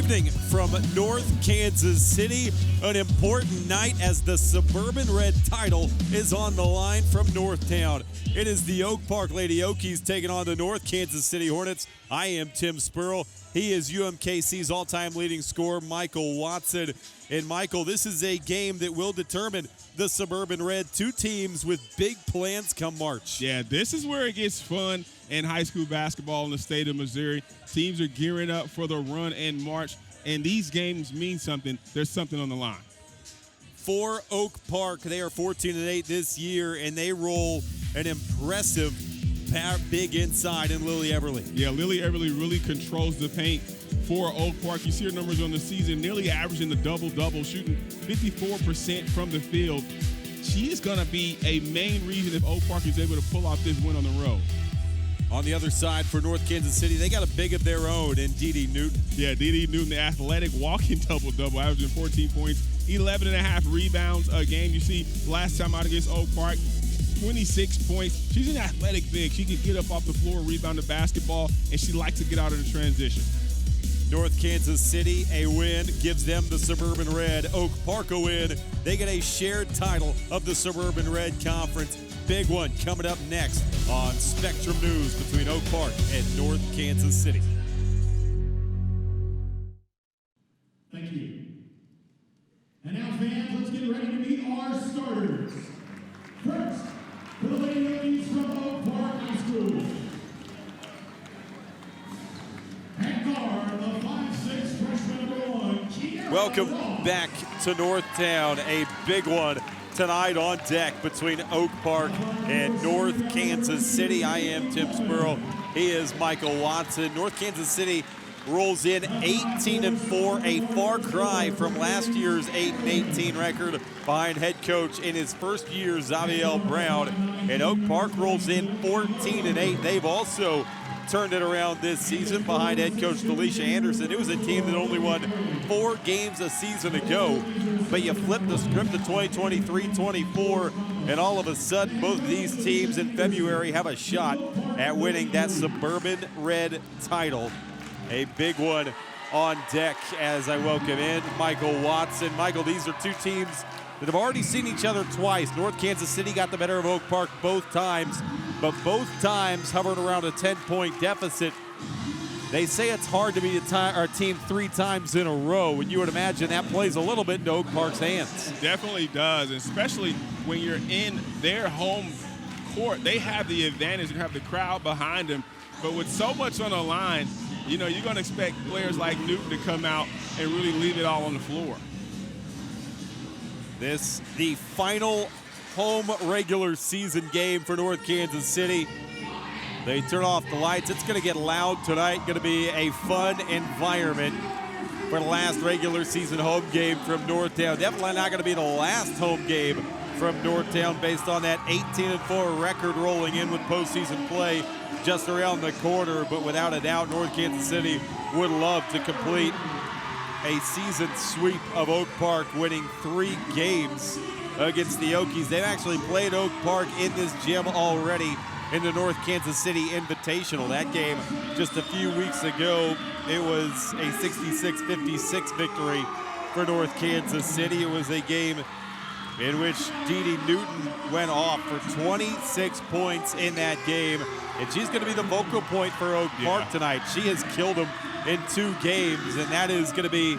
evening from North Kansas City. An important night as the Suburban Red title is on the line from Northtown. It is the Oak Park Lady Okies taking on the North Kansas City Hornets. I am Tim Spurl. He is UMKC's all-time leading scorer, Michael Watson. And Michael, this is a game that will determine the Suburban Red. Two teams with big plans come March. Yeah, this is where it gets fun in high school basketball in the state of Missouri. Teams are gearing up for the run in March, and these games mean something. There's something on the line. For Oak Park, they are 14-8 this year, and they roll an impressive big inside in Lily Everly. Yeah, Lily Everly really controls the paint for Oak Park. You see her numbers on the season, nearly averaging the double-double, shooting 54% from the field. She is going to be a main reason if Oak Park is able to pull off this win on the road. On the other side for North Kansas City, they got a big of their own in Dee Newton. Yeah, Dee Newton, the athletic walking double-double, averaging 14 points, 11 and a half rebounds a game. You see last time out against Oak Park, 26 points. She's an athletic big. She can get up off the floor, rebound the basketball, and she likes to get out of the transition. North Kansas City, a win gives them the Suburban Red. Oak Park a win. They get a shared title of the Suburban Red Conference. Big one coming up next on Spectrum News between Oak Park and North Kansas City. Thank you. And now, fans, let's get ready to meet our starters. First, for the Lady Okies from Oak Park High School. And guard, the 5'6" freshman #1, Kiara Welcome Ross. back to Northtown. A big one tonight on deck between Oak Park and North Kansas City. I am Tim Spurl. He is Michael Watson. North Kansas City rolls in 18-4, a far cry from last year's 8-18 record behind head coach in his first year, Zaviel Brown. And Oak Park rolls in 14-8. They've also turned it around this season behind head coach Delisha Anderson. It was a team that only won 4 games a season ago, but you flip the script to 2023-24, and all of a sudden both of these teams in February have a shot at winning that Suburban Red title. A big one on deck as I welcome in Michael Watson. Michael, these are two teams that have already seen each other twice. North Kansas City got the better of Oak Park both times, but both times hovered around a 10-point deficit. They say it's hard to beat a team 3 times in a row, and you would imagine that plays a little bit into Oak Park's hands. Definitely does, especially when you're in their home court. They have the advantage and have the crowd behind them, but with so much on the line, you know, you're going to expect players like Newton to come out and really leave it all on the floor. This, the final home regular season game for North Kansas City. They turn off the lights. It's going to get loud tonight. Going to be a fun environment for the last regular season home game from Northtown. Definitely not going to be the last home game from Northtown based on that 18-4 record rolling in with postseason play just around the corner. But without a doubt, North Kansas City would love to complete a season sweep of Oak Park, winning 3 games against the Okies. They've actually played Oak Park in this gym already in the North Kansas City Invitational. That game just a few weeks ago, it was a 66-56 victory for North Kansas City. It was a game in which Dee Newton went off for 26 points in that game, and she's going to be the focal point for Oak Park tonight. She has killed them in 2 games, and that is going to be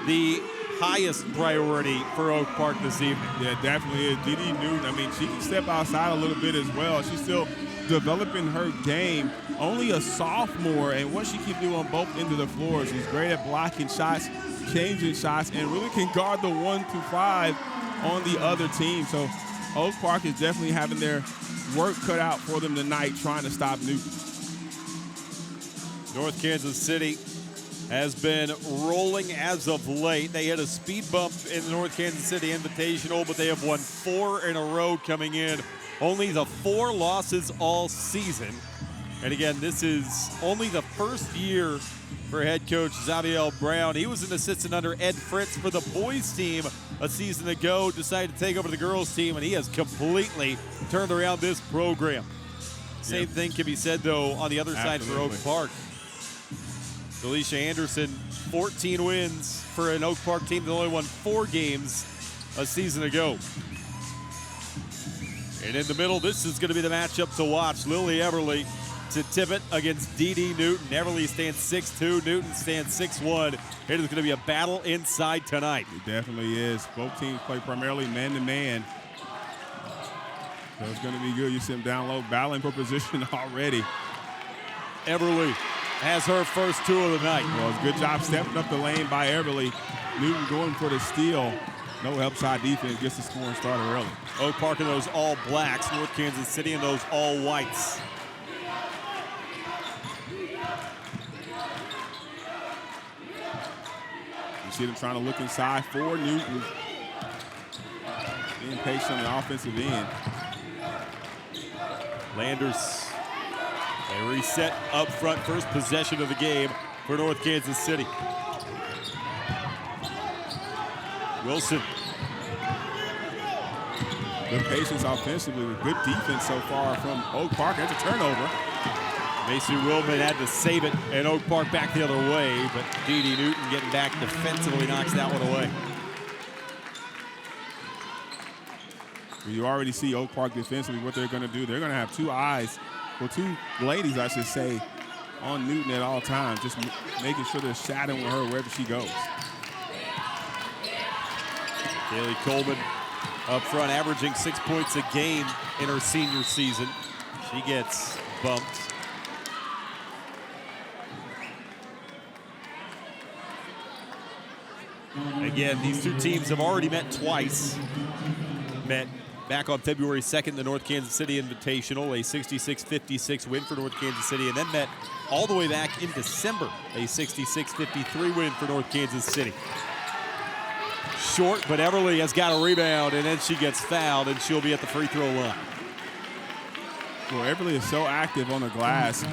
the highest priority for Oak Park this evening. Yeah, definitely is. Dee Newton, I mean, she can step outside a little bit as well. She's still developing her game. Only a sophomore, and what she can do on both ends of the floor. She's great at blocking shots, changing shots, and really can guard the 1 through 5 on the other team. So Oak Park is definitely having their work cut out for them tonight, trying to stop Newton. North Kansas City has been rolling as of late. They had a speed bump in the North Kansas City Invitational, but they have won 4 in a row coming in. Only the 4 losses all season. And again, this is only the first year for head coach Zaviel Brown. He was an assistant under Ed Fritz for the boys team a season ago, decided to take over the girls team, and he has completely turned around this program. Same thing can be said, though, on the other side for Oak Park. Delisha Anderson, 14 wins for an Oak Park team that only won 4 games a season ago. And in the middle, this is going to be the matchup to watch. Lily Everly to Tippett against Dee Newton. Everly stands 6'2", Newton stands 6'1". It is going to be a battle inside tonight. It definitely is. Both teams play primarily man-to-man. So it's going to be good. You see them down low, battling for position already. Everly has her first 2 of the night. Well, it's a good job stepping up the lane by Everly. Newton going for the steal. No upside defense, gets the scoring started early. Oak Park in those all blacks, North Kansas City in those all whites. You see them trying to look inside for Newton. Being patient on the offensive end. Landers, they reset up front, first possession of the game for North Kansas City. Wilson. Good patience offensively with good defense so far from Oak Park. That's a turnover. Macy Willman had to save it, and Oak Park back the other way, but Dee Newton getting back defensively knocks that one away. You already see Oak Park defensively what they're going to do. They're going to have 2 eyes, well, 2 ladies, I should say, on Newton at all times, just making sure they're shadowing her wherever she goes. Kaylee Coleman up front, averaging 6 points a game in her senior season. She gets bumped. Again, these 2 teams have already met twice. Met back on February 2nd, the North Kansas City Invitational, a 66-56 win for North Kansas City, and then met all the way back in December, a 66-53 win for North Kansas City. Short, but Everly has got a rebound, and then she gets fouled, and she'll be at the free throw line. Well, Everly is so active on the glass,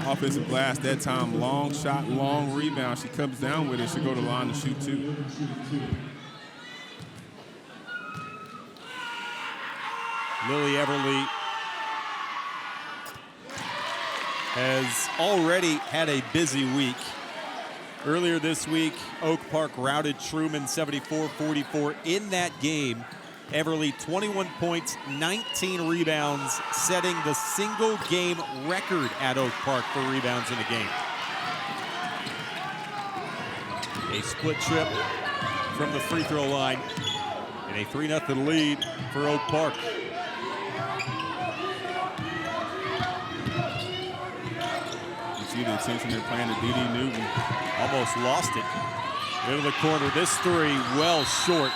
offensive glass that time. Long shot, long rebound. She comes down with it. She'll go to the line to shoot 2. Lily Everly has already had a busy week. Earlier this week, Oak Park routed Truman 74-44 in that game. Everly 21 points, 19 rebounds, setting the single game record at Oak Park for rebounds in a game. A split trip from the free throw line and a 3-0 lead for Oak Park. You see the attention they're playing to Dee Newton. Almost lost it. Into the corner. This 3 well short.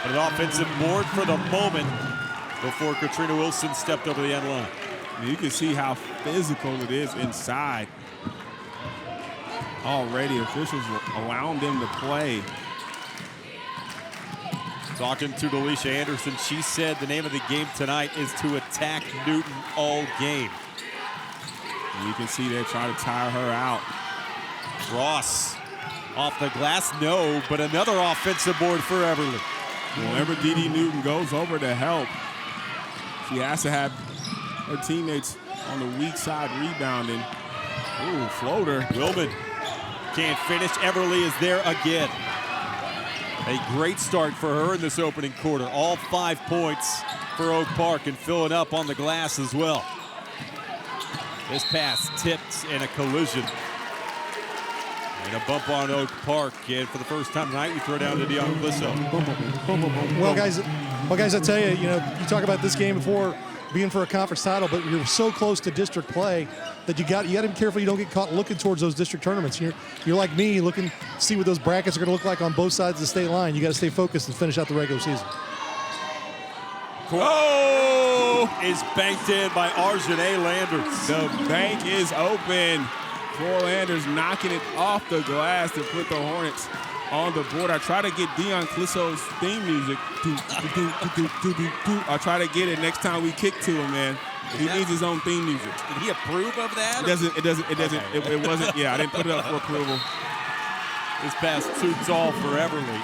But an offensive board for the moment before Katrina Wilson stepped over the end line. You can see how physical it is inside. Already officials allowing them to play. Talking to Delisha Anderson, she said the name of the game tonight is to attack Newton all game. And you can see they're trying to tire her out. Ross off the glass, no, but another offensive board for Everly. Whenever Dee Newton goes over to help, she has to have her teammates on the weak side rebounding. Ooh, floater. Willman can't finish. Everly is there again. A great start for her in this opening quarter. All 5 points for Oak Park and filling up on the glass as well. This pass tipped in a collision. And a bump on Oak Park, and for the first time tonight, we throw down to Dion Clisso. Well, guys, I tell you, you talk about this game before being for a conference title, but you're so close to district play that you got to be careful you don't get caught looking towards those district tournaments. You're like me, looking to see what those brackets are going to look like on both sides of the state line. You got to stay focused and finish out the regular season. Oh, is banked in by Arjane Landers. The bank is open. Troy Landers knocking it off the glass to put the Hornets on the board. I try to get Dion Clisso's theme music. I try to get it next time we kick to him, man. He needs his own theme music. Did he approve of that? It wasn't, yeah, I didn't put it up for approval. This pass too tall for Everly.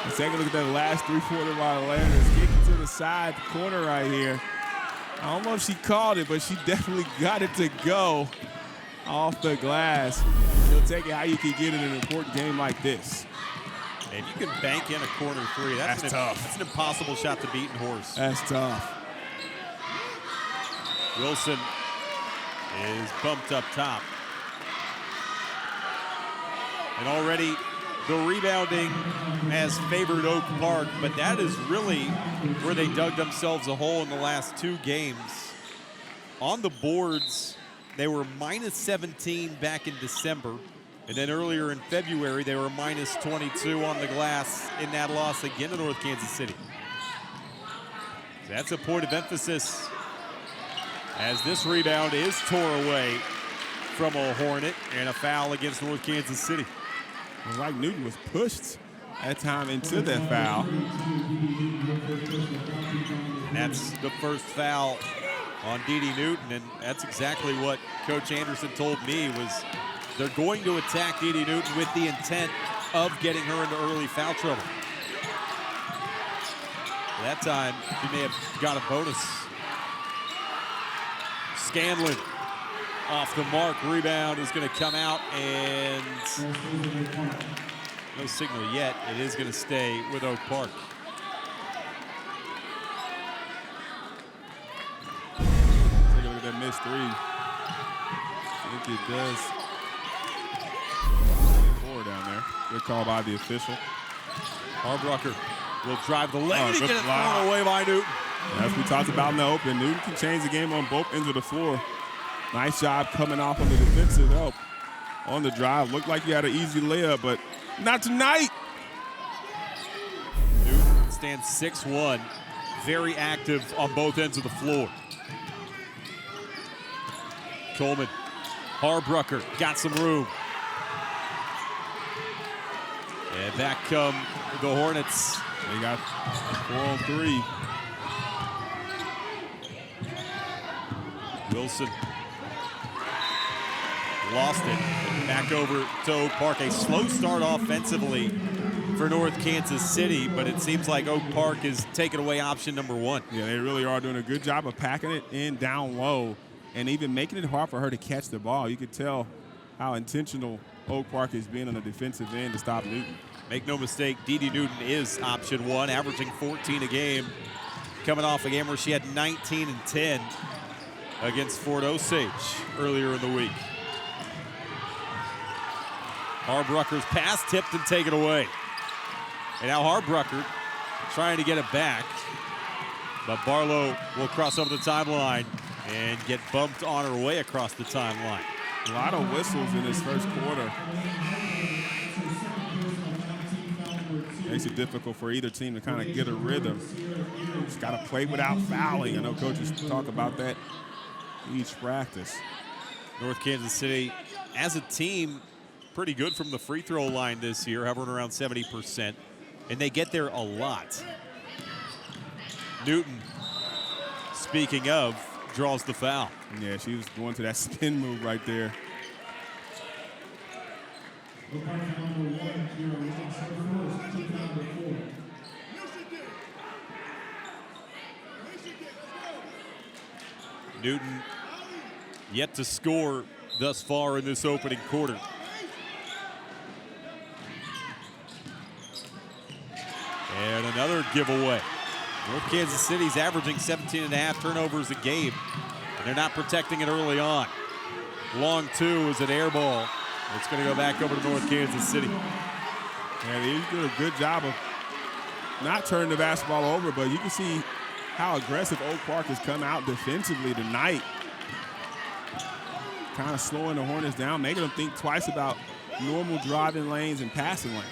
Let's take a look at that last 3-quarter by Landers. Kicking to the side corner right here. I don't know if she called it, but she definitely got it to go. off the glass. He'll take it how you can get in an important game like this. And you can bank in a corner three. That's tough. That's an impossible shot to beat in horse. That's tough. Wilson is bumped up top. And already the rebounding has favored Oak Park, but that is really where they dug themselves a hole in the last 2 games. On the boards, they were minus 17 back in December. And then earlier in February, they were minus 22 on the glass in that loss again to North Kansas City. So that's a point of emphasis as this rebound is tore away from a Hornet and a foul against North Kansas City. And like Newton was pushed that time into that foul. And that's the first foul on Didi Newton, and that's exactly what Coach Anderson told me was they're going to attack Didi Newton with the intent of getting her into early foul trouble. That time, she may have got a bonus. Scanlon off the mark, rebound is going to come out, and no signal yet. It is going to stay with Oak Park. Take a look at that missed three. I think it does. Four down there. Good call by the official. Harbrucker will drive the lane and good get it block. thrown away by Newton. As we talked about in the open, Newton can change the game on both ends of the floor. Nice job coming off on the defensive help on the drive. Looked like you had an easy layup, but not tonight. Newton stands 6'1", very active on both ends of the floor. Coleman, Harbrucker got some room. And back come the Hornets. They got 4 on 3. Wilson lost it. Back over to Oak Park. A slow start offensively for North Kansas City, but it seems like Oak Park is taking away option number 1. Yeah, they really are doing a good job of packing it in down low and even making it hard for her to catch the ball. You could tell how intentional Oak Park is being on the defensive end to stop Newton. Make no mistake, Didi Newton is option 1, averaging 14 a game. Coming off a game where she had 19 and 10 against Fort Osage earlier in the week. Harbrucker's pass tipped and taken away. And now Harbrucker trying to get it back. But Barlow will cross over the timeline and get bumped on her way across the timeline. A lot of whistles in this first quarter. Makes it difficult for either team to kind of get a rhythm. Just got to play without fouling. I know coaches talk about that each practice. North Kansas City, as a team, pretty good from the free throw line this year, hovering around 70%. And they get there a lot. Newton, speaking of, draws the foul. Yeah, she was going to that spin move right there. Newton yet to score thus far in this opening quarter. And another giveaway. North Kansas City's averaging 17.5 turnovers a game. And they're not protecting it early on. Long 2 is an air ball. It's going to go back over to North Kansas City. Yeah, they did a good job of not turning the basketball over, but you can see how aggressive Oak Park has come out defensively tonight. Kind of slowing the Hornets down, making them think twice about normal driving lanes and passing lanes.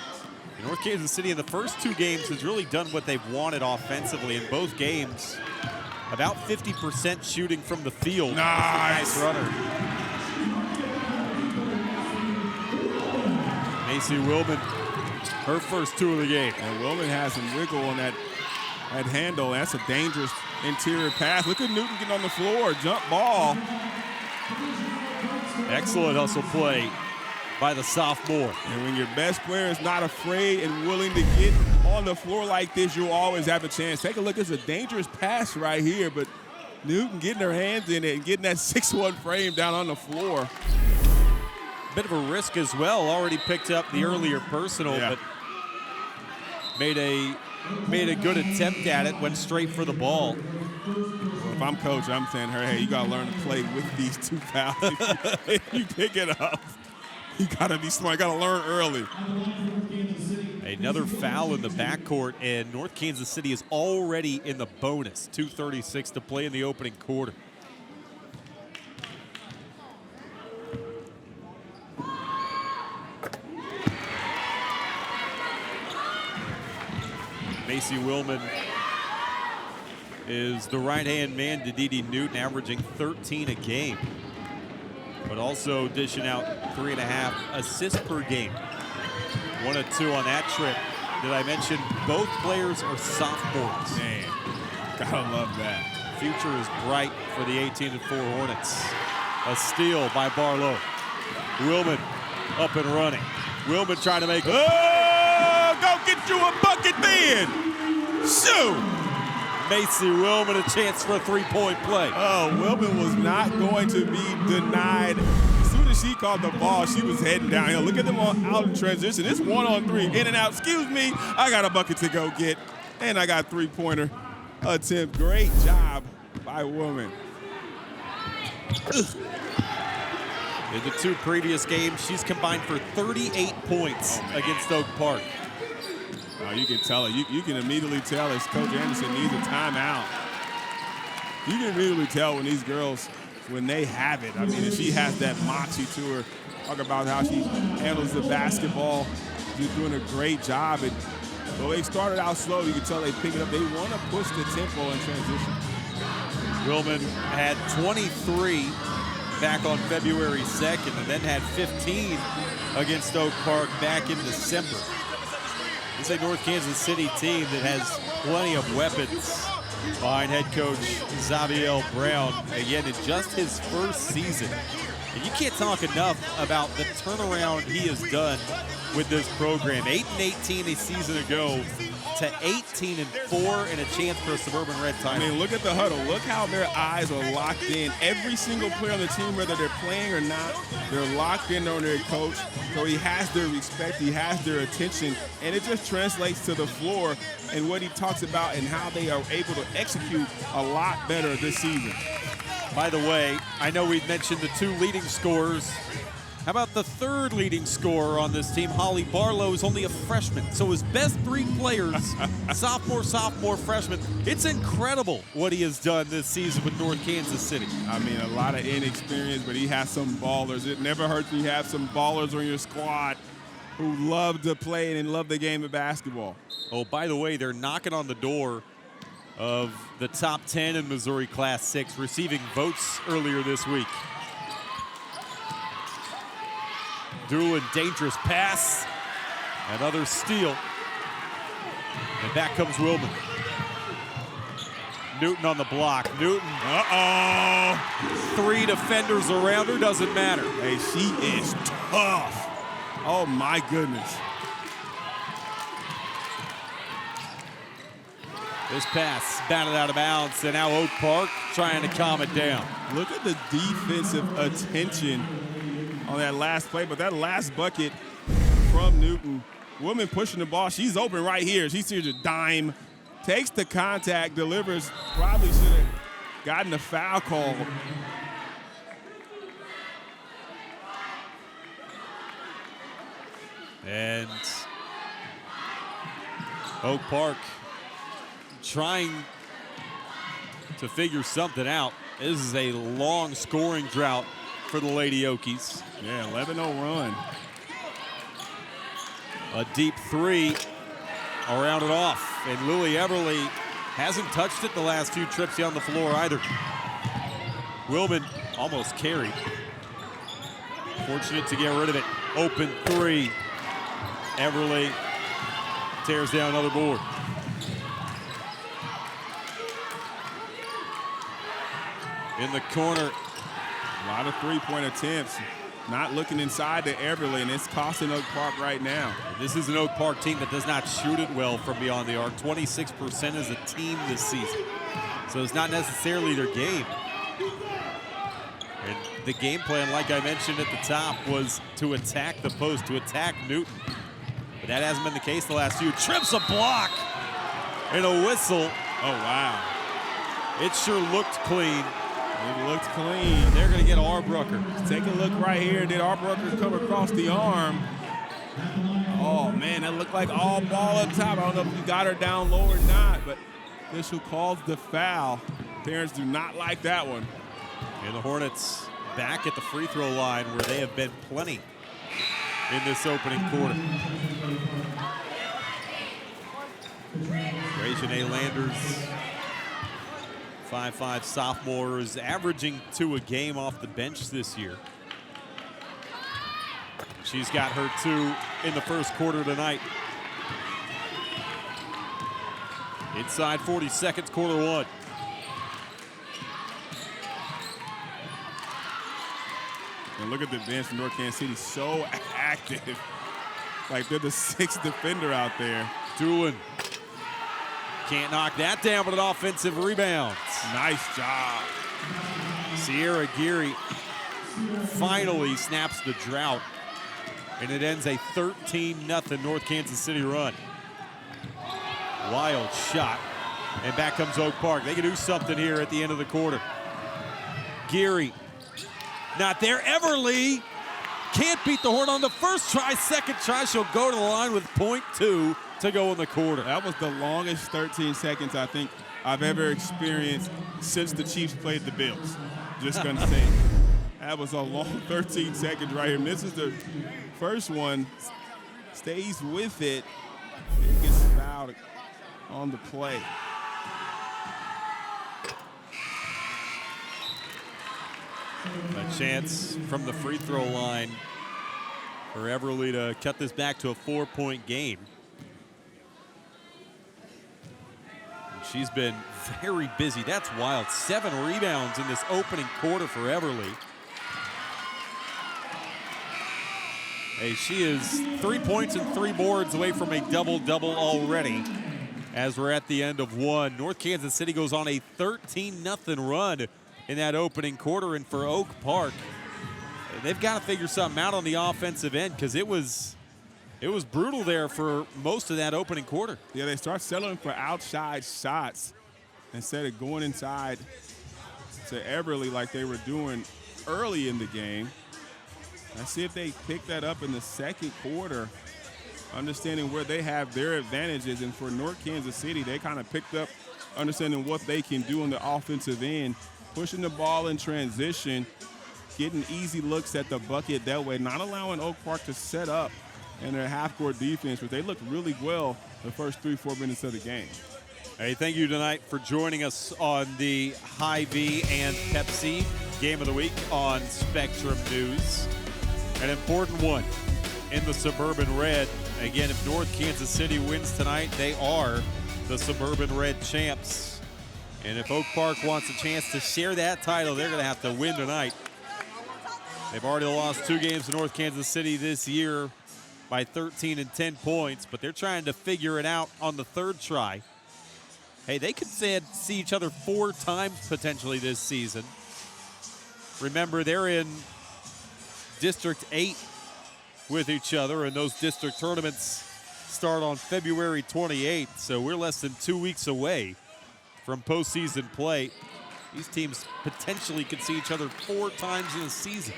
North Kansas City in the first 2 games has really done what they've wanted offensively in both games. About 50% shooting from the field. Nice runner. Macy Willman, her first 2 of the game. And Willman has some wiggle on that handle. That's a dangerous interior pass. Look at Newton getting on the floor, jump ball. Excellent hustle play by the sophomore. And when your best player is not afraid and willing to get on the floor like this, you'll always have a chance. Take a look, it's a dangerous pass right here, but Newton getting her hands in it and getting that 6'1" frame down on the floor. bit of a risk as well. Already picked up the earlier personal, Yeah. but made a good attempt at it. Went straight for the ball. Well, if I'm coach, I'm saying to her, hey, you got to learn to play with these 2 fouls. If you pick it up, you got to be smart. You got to learn early. Another foul in the backcourt, and North Kansas City is already in the bonus. 2:36 to play in the opening quarter. Macy Willman is the right-hand man to Dee Dee Newton, averaging 13 a game, but also dishing out 3.5 assists per game. 1 of 2 on that trip. Did I mention both players are sophomores? Man, gotta love that. Future is bright for the 18-4 Hornets. A steal by Barlow. Willman up and running. Willman trying to make Go get you a bucket then. Shoot. Macy Willman a chance for a 3-point play. Oh, Willman was not going to be denied. As soon as she caught the ball, she was heading downhill. Look at them out in transition. It's 1-on-3, in and out. Excuse me, I got a bucket to go get, and I got a 3-pointer attempt. Great job by Willman. In the 2 previous games, she's combined for 38 points against Oak Park. You can tell her. You can immediately tell as Coach Anderson needs a timeout. You can immediately tell when these girls, when they have it. I mean, if she has that moxie to her, talk about how she handles the basketball. She's doing a great job. And though they started out slow, you can tell they pick it up. They want to push the tempo in transition. Willman had 23 back on February 2nd and then had 15 against Oak Park back in December. It's a North Kansas City team that has plenty of weapons behind head coach Xavier Brown. Again, in just his first season. And you can't talk enough about the turnaround he has done with this program. 8-18 a season ago to 18-4 and a chance for a Suburban Red title. I mean, look at the huddle. Look how their eyes are locked in. Every single player on the team, whether they're playing or not, they're locked in on their coach. So he has their respect, he has their attention, and it just translates to the floor and what he talks about and how they are able to execute a lot better this season. By the way, I know we mentioned the 2 leading scorers. How about the 3rd leading scorer on this team? Holly Barlow is only a freshman. So his best 3 players, sophomore, freshman. It's incredible what he has done this season with North Kansas City. I mean, a lot of inexperience, but he has some ballers. It never hurts when you have some ballers on your squad who love to play and love the game of basketball. Oh, by the way, they're knocking on the door of the top 10 in Missouri Class 6, receiving votes earlier this week. Doolin, dangerous pass. Another steal. And back comes Willman. Newton on the block. Newton. 3 defenders around her, doesn't matter. Hey, she is tough. Oh, my goodness. This pass batted out of bounds, and now Oak Park trying to calm it down. Look at the defensive attention on that last play, but that last bucket from Newton. Woman pushing the ball. She's open right here. She sees a dime, takes the contact, delivers. Probably should have gotten a foul call. And Oak Park trying to figure something out. This is a long scoring drought for the Lady Okies. Yeah, 11-0 run. A deep 3 around it off. And Lily Everly hasn't touched it the last few trips on the floor either. Willman almost carried. Fortunate to get rid of it. Open 3. Everly tears down another board. In the corner. A lot of three-point attempts. Not looking inside to Everly, and it's costing Oak Park right now. This is an Oak Park team that does not shoot it well from beyond the arc. 26% as a team this season. So it's not necessarily their game. And the game plan, like I mentioned at the top, was to attack the post, to attack Newton. But that hasn't been the case the last few. Trips a block and a whistle. Oh, wow. It sure looked clean. It looked clean. They're going to get Arbrucker. Take a look right here. Did Arbrucker come across the arm? Oh, man, that looked like all ball up top. I don't know if you got her down low or not, but official calls the foul. Parents do not like that one. And the Hornets back at the free throw line where they have been plenty in this opening quarter. Rejanae Landers, 5'5" sophomore, is averaging 2 a game off the bench this year. She's got her 2 in the first quarter tonight. Inside 40 seconds, quarter 1. And look at the bench from North Kansas City, so active. Like they're the 6th defender out there. Doolin can't knock that down, but an offensive rebound. Nice job. Sierra Geary finally snaps the drought, and it ends a 13-0 North Kansas City run. Wild shot, and back comes Oak Park. They can do something here at the end of the quarter. Geary, not there. Everly can't beat the Horn on the first try. Second try, she'll go to the line with .2 to go in the quarter. That was the longest 13 seconds I think I've ever experienced since the Chiefs played the Bills. Just gonna say, that was a long 13 seconds right here. And this is the first one. Stays with it. It gets fouled on the play. A chance from the free throw line for Everly to cut this back to a 4-point game. And she's been very busy. That's wild. 7 rebounds in this opening quarter for Everly. Hey, she is 3 points and 3 boards away from a double-double already as we're at the end of 1. North Kansas City goes on a 13-0 run in that opening quarter, and for Oak Park, they've got to figure something out on the offensive end because it was brutal there for most of that opening quarter. Yeah, they start settling for outside shots instead of going inside to Everly like they were doing early in the game. Let's see if they pick that up in the second quarter, understanding where they have their advantages. And for North Kansas City, they kind of picked up understanding what they can do on the offensive end, pushing the ball in transition, getting easy looks at the bucket that way, not allowing Oak Park to set up in their half-court defense, but they looked really well the first 3-4 minutes of the game. Hey, thank you tonight for joining us on the Hy-Vee and Pepsi Game of the Week on Spectrum News. An important one in the Suburban Red. Again, if North Kansas City wins tonight, they are the Suburban Red champs. And if Oak Park wants a chance to share that title, they're going to have to win tonight. They've already lost 2 games to North Kansas City this year by 13 and 10 points, but they're trying to figure it out on the 3rd try. Hey, they could see each other 4 times potentially this season. Remember, they're in District 8 with each other, and those district tournaments start on February 28th, so we're less than 2 weeks away from postseason play. These teams potentially could see each other 4 times in a season.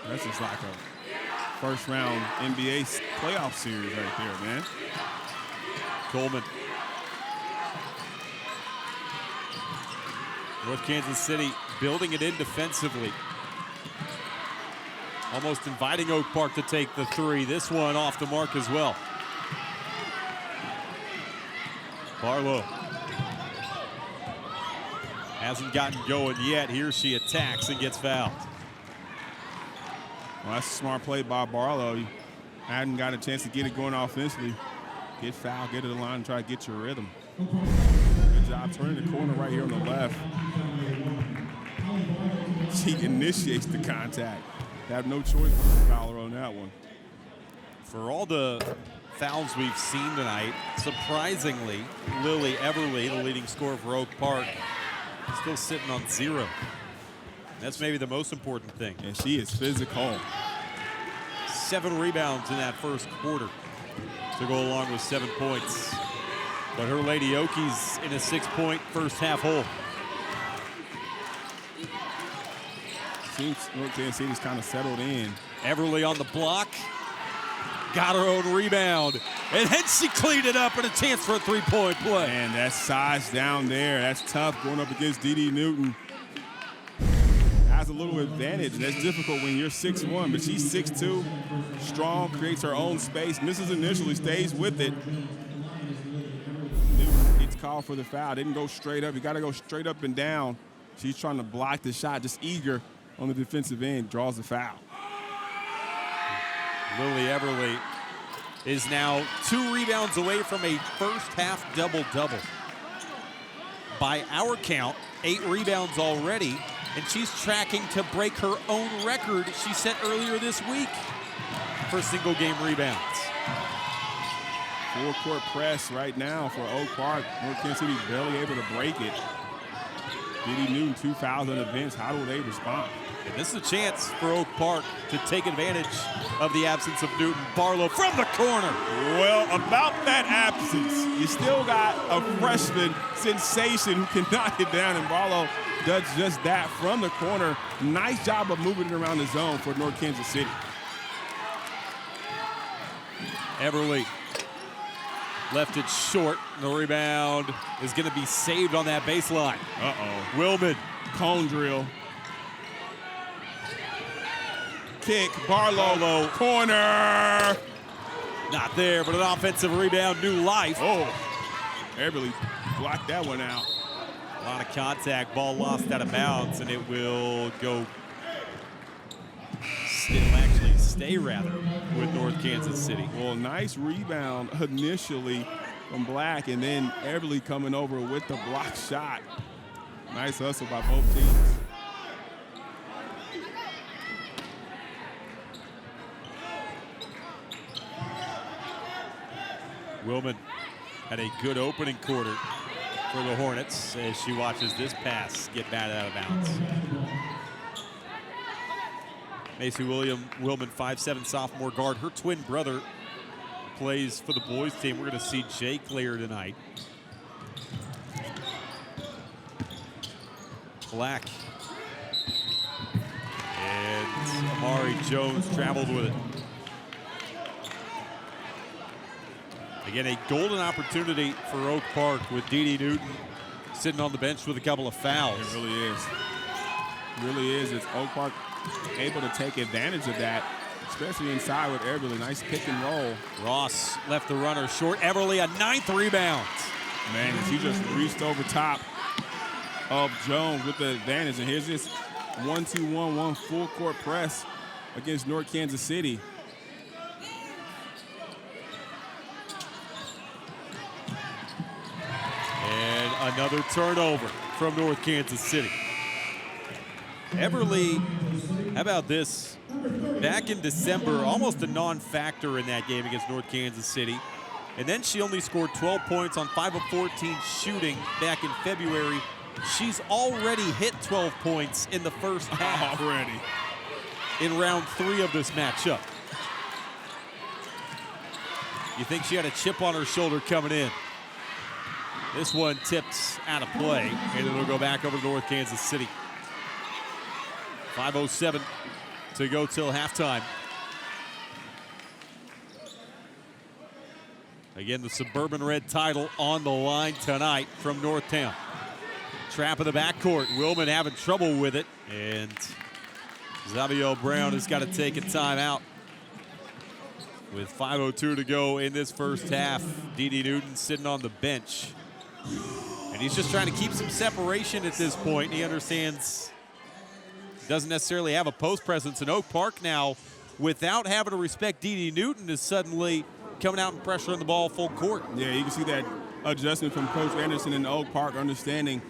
That's just like a first-round NBA playoff series right there, man. Coleman. North Kansas City building it in defensively. Almost inviting Oak Park to take the 3. This one off the mark as well. Barlow hasn't gotten going yet. Here she attacks and gets fouled. Well, that's a smart play by Barlow. You hadn't got a chance to get it going offensively. Get fouled, get to the line, and try to get your rhythm. Good job turning the corner right here on the left. She initiates the contact. They have no choice but to foul her on that one. For all the fouls we've seen tonight, surprisingly, Lily Everly, the leading scorer for Oak Park, still sitting on 0. That's maybe the most important thing. And she is physical. 7 rebounds in that first quarter to go along with 7 points. But her Lady Okies in a 6-point first half hole. Seems North Kansas City's kind of settled in. Everly on the block. Got her own rebound. And then she cleaned it up and a chance for a 3-point play. And that size down there, that's tough going up against Dee Newton. Has a little advantage. That's difficult when you're 6'1", but she's 6'2", strong, creates her own space, misses initially, stays with it. Newton gets called for the foul. Didn't go straight up. You got to go straight up and down. She's trying to block the shot, just eager on the defensive end, draws the foul. Lily Everly is now 2 rebounds away from a first half double-double. By our count, 8 rebounds already, and she's tracking to break her own record she set earlier this week for single-game rebounds. Full-court press right now for Oak Park. North Kansas City barely able to break it. Dee Newton, 2 fouls on events. How will they respond? And this is a chance for Oak Park to take advantage of the absence of Newton. Barlow from the corner. Well, about that absence, you still got a freshman sensation who can knock it down, and Barlow does just that from the corner. Nice job of moving it around the zone for North Kansas City. Everly left it short. The rebound is going to be saved on that baseline. Uh-oh. Willman. Cone drill. Kick, Barlow, corner. Not there, but an offensive rebound, new life. Oh, Everly blocked that one out. A lot of contact, ball lost out of bounds, and it will go, it'll actually stay rather with North Kansas City. Well, nice rebound initially from Black, and then Everly coming over with the block shot. Nice hustle by both teams. Willman had a good opening quarter for the Hornets as she watches this pass get batted out of bounds. Macy Willman, 5'7" sophomore guard. Her twin brother plays for the boys team. We're going to see Jake later tonight. Black. And Amari Jones traveled with it. Again, a golden opportunity for Oak Park with Dee Newton sitting on the bench with a couple of fouls. It really is. It really is. It's Oak Park able to take advantage of that, especially inside with Everly. Nice pick and roll. Ross left the runner short. Everly, a 9th rebound. Man, he just reached over top of Jones with the advantage. And here's this 1-2-1-1 full court press against North Kansas City. And another turnover from North Kansas City. Everly, how about this? Back in December, almost a non-factor in that game against North Kansas City. And then she only scored 12 points on 5 of 14 shooting back in February. She's already hit 12 points in the first half. Already. In round 3 of this matchup. You think she had a chip on her shoulder coming in. This one tips out of play, and it'll go back over to North Kansas City. 5:07 to go till halftime. Again, the Suburban Red title on the line tonight from Northtown. Trap in the backcourt. Willman having trouble with it, and Xavier Brown has got to take a timeout. With 5:02 to go in this first half, Dee Newton sitting on the bench. And he's just trying to keep some separation at this point. He understands doesn't necessarily have a post presence in Oak Park now. Without having to respect Dee Newton is suddenly coming out and pressuring the ball full court. Yeah, you can see that adjustment from Coach Anderson in Oak Park, understanding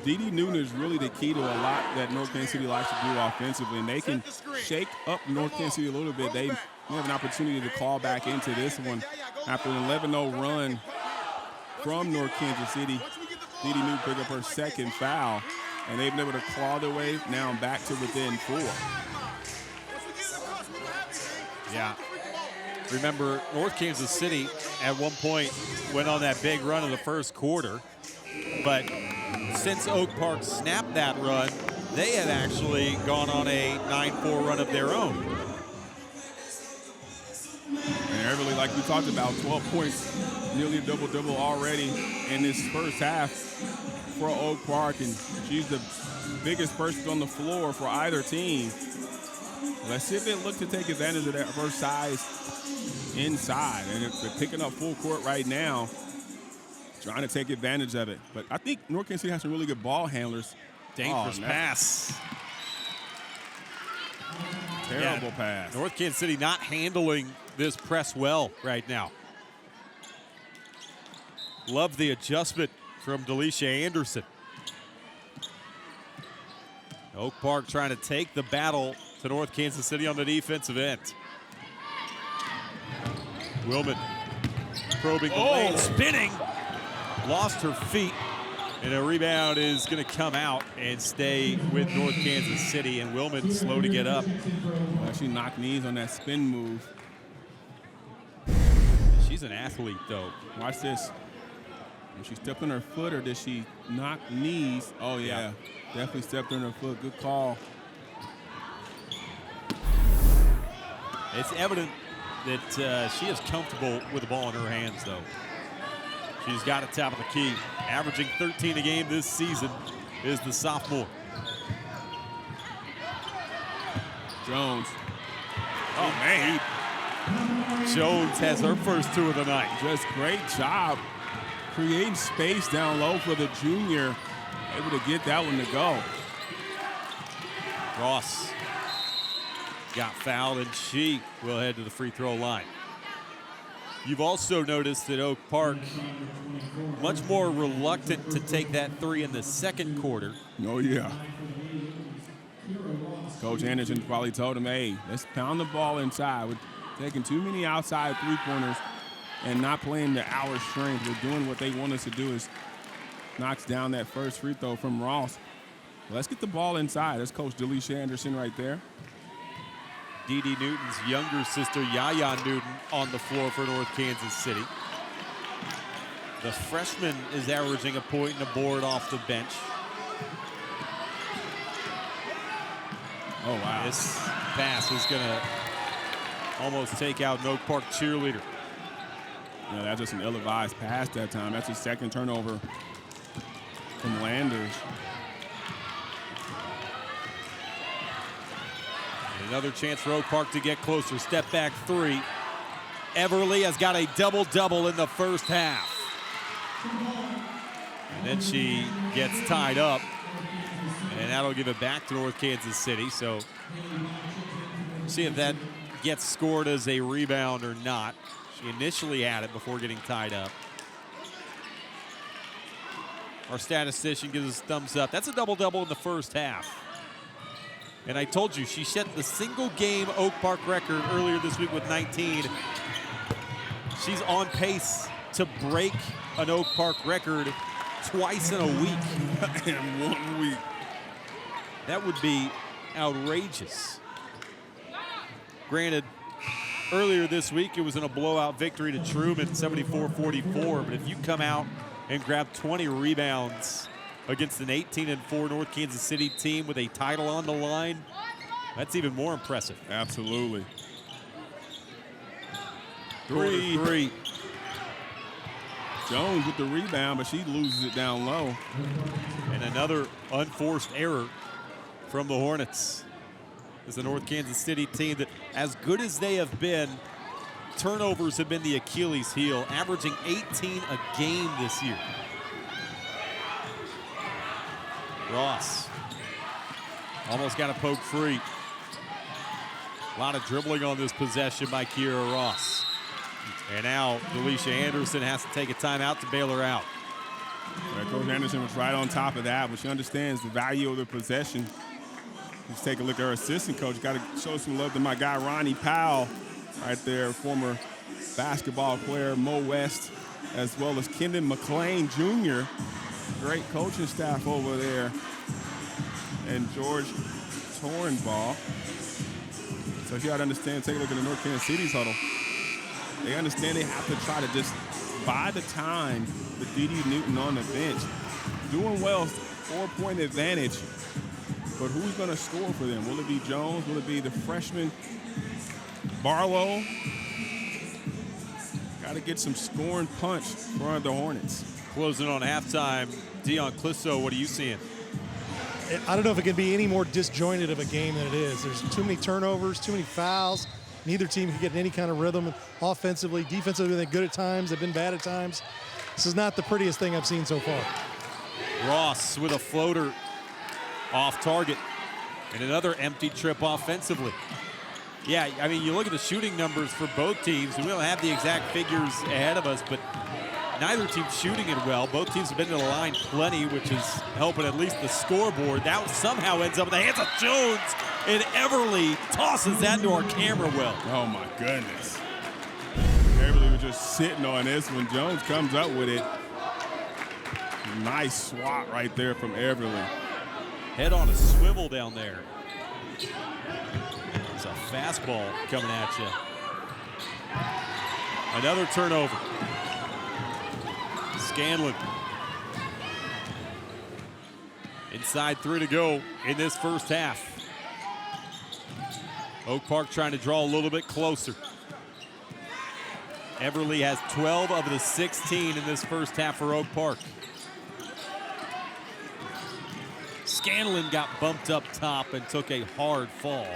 Dee Newton is really the key to a lot that North Kansas City likes to do offensively, and they can shake up North Kansas City a little bit. They have an opportunity to call back into this one after an 11-0 run from North Kansas City. Dee Newton picked up her second foul. and they've been able to claw their way now back to within 4. Yeah. Remember, North Kansas City at one point went on that big run in the first quarter, but since Oak Park snapped that run, they have actually gone on a 9-4 run of their own. And they're really, like we talked about, 12 points, nearly a double-double already in this first half for Oak Park, and she's the biggest person on the floor for either team. Let's see if they look to take advantage of that first size inside, and they're picking up full court right now, trying to take advantage of it. But I think North Kansas City has some really good ball handlers. Dangerous pass. Terrible pass. North Kansas City not handling this press well right now. Love the adjustment from Delisha Anderson. Oak Park trying to take the battle to North Kansas City on the defensive end. Willman probing the lane, spinning, lost her feet, and a rebound is going to come out and stay with North Kansas City, and Willman slow to get up. She knocked knees on that spin move. She's an athlete, though. Watch this. Did she step on her foot or did she knock knees? Oh, yeah. Definitely stepped on her foot. Good call. It's evident that she is comfortable with the ball in her hands, though. She's got it top of the key. Averaging 13 a game this season is the sophomore. Jones. Oh, man. Jones has her first 2 of the night. Just great job creating space down low for the junior. Able to get that one to go. Ross got fouled, and she will head to the free throw line. You've also noticed that Oak Park much more reluctant to take that 3 in the second quarter. Oh, yeah. Coach Anderson probably told him, hey, let's pound the ball inside. We're taking too many outside three-pointers and not playing to our strength. We're doing what they want us to do is knocks down that first free throw from Ross. Let's get the ball inside. That's Coach Delisha Anderson right there. Dee Dee Newton's younger sister, Yaya Newton, on the floor for North Kansas City. The freshman is averaging a point and a board off the bench. Oh, wow. This pass is going to almost take out an Oak Park cheerleader. Yeah, that's just an ill-advised pass that time. That's a second turnover from Landers. And another chance for Oak Park to get closer. Step back 3. Everly has got a double-double in the first half. And then she gets tied up. And that'll give it back to North Kansas City. So see if that gets scored as a rebound or not. She initially had it before getting tied up. Our statistician gives us a thumbs up. That's a double-double in the first half. And I told you, she set the single-game Oak Park record earlier this week with 19. She's on pace to break an Oak Park record twice in a week. In 1 week. That would be outrageous. Granted, earlier this week, it was in a blowout victory to Truman, 74-44. But if you come out and grab 20 rebounds against an 18-4 North Kansas City team with a title on the line, that's even more impressive. Absolutely. 3. Jones with the rebound, but she loses it down low. And another unforced error from the Hornets. It's the North Kansas City team that, as good as they have been, turnovers have been the Achilles heel, averaging 18 a game this year. Ross almost got a poke free. A lot of dribbling on this possession by Kiera Ross. And now Delisha Anderson has to take a timeout to bail her out. Right, Coach Anderson was right on top of that, but she understands the value of the possession. Let's take a look at her assistant coach. Got to show some love to my guy, Ronnie Powell, right there, former basketball player, Mo West, as well as Kendon McLean Jr. Great coaching staff over there and George Tornball. So you got to understand, take a look at the North Kansas City's huddle. They understand they have to try to just buy the time with D.D. Newton on the bench. Doing well, 4-point advantage. But who's going to score for them? Will it be Jones? Will it be the freshman Barlow? Got to get some scoring punch for the Hornets. Closing on halftime, Dion Clisso, what are you seeing? I don't know if it can be any more disjointed of a game than it is. There's too many turnovers, too many fouls. Neither team can get in any kind of rhythm offensively. Defensively, they're good at times. They've been bad at times. This is not the prettiest thing I've seen so far. Ross with a floater off target and another empty trip offensively. Yeah, I mean, you look at the shooting numbers for both teams, and we don't have the exact figures ahead of us, but neither team's shooting it well. Both teams have been to the line plenty, which is helping at least the scoreboard. That somehow ends up in the hands of Jones, and Everly tosses that to our camera well. Oh, my goodness. Everly was just sitting on this when Jones comes up with it. Nice swat right there from Everly. Head on a swivel down there. It's a fastball coming at you. Another turnover. Scanlon. Inside 3 to go in this first half. Oak Park trying to draw a little bit closer. Everly has 12 of the 16 in this first half for Oak Park. Scanlon got bumped up top and took a hard fall.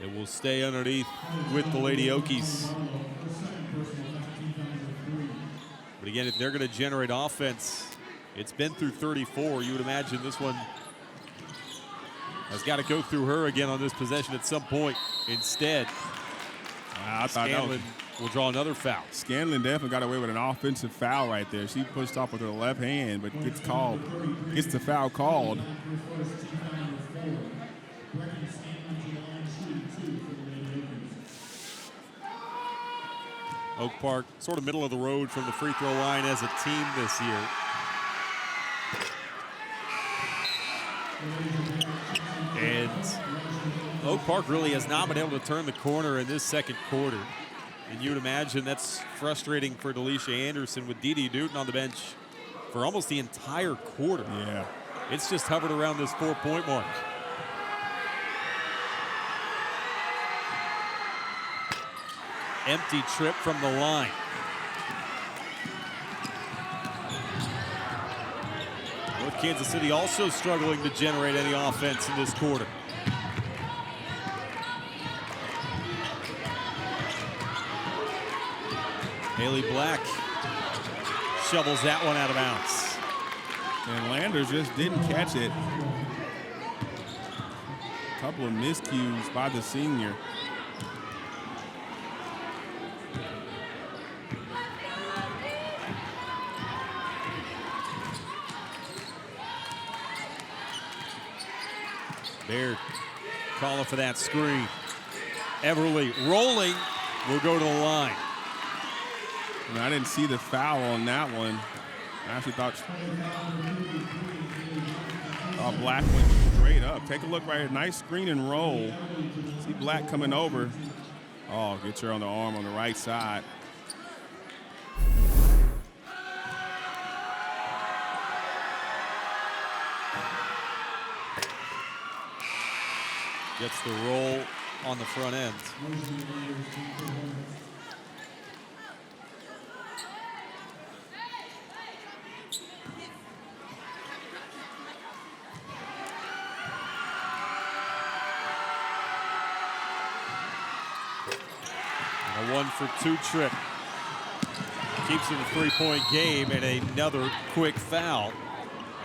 It will stay underneath with the Lady Okies. But again, if they're going to generate offense, it's been through 34. You would imagine this one has got to go through her again on this possession at some point. Instead, I thought Scanlon will draw another foul. Scanlon definitely got away with an offensive foul right there. She pushed off with her left hand, but gets the foul called. Oak Park sort of middle of the road from the free throw line as a team this year. And Oak Park really has not been able to turn the corner in this second quarter. And you would imagine that's frustrating for Delisha Anderson with D.D. Newton on the bench for almost the entire quarter. Yeah. It's just hovered around this 4-point mark. Empty trip from the line. North Kansas City also struggling to generate any offense in this quarter. Haley Black shovels that one out of bounds. And Landers just didn't catch it. A couple of miscues by the senior. Baird calling for that screen. Everly rolling, will go to the line. And I didn't see the foul on that one. I actually thought Black went straight up. Take a look right here. Nice screen and roll. See Black coming over. Oh, gets her on the arm on the right side. Gets the roll on the front end. A 1-for-2 trip. Keeps it a 3-point game, and another quick foul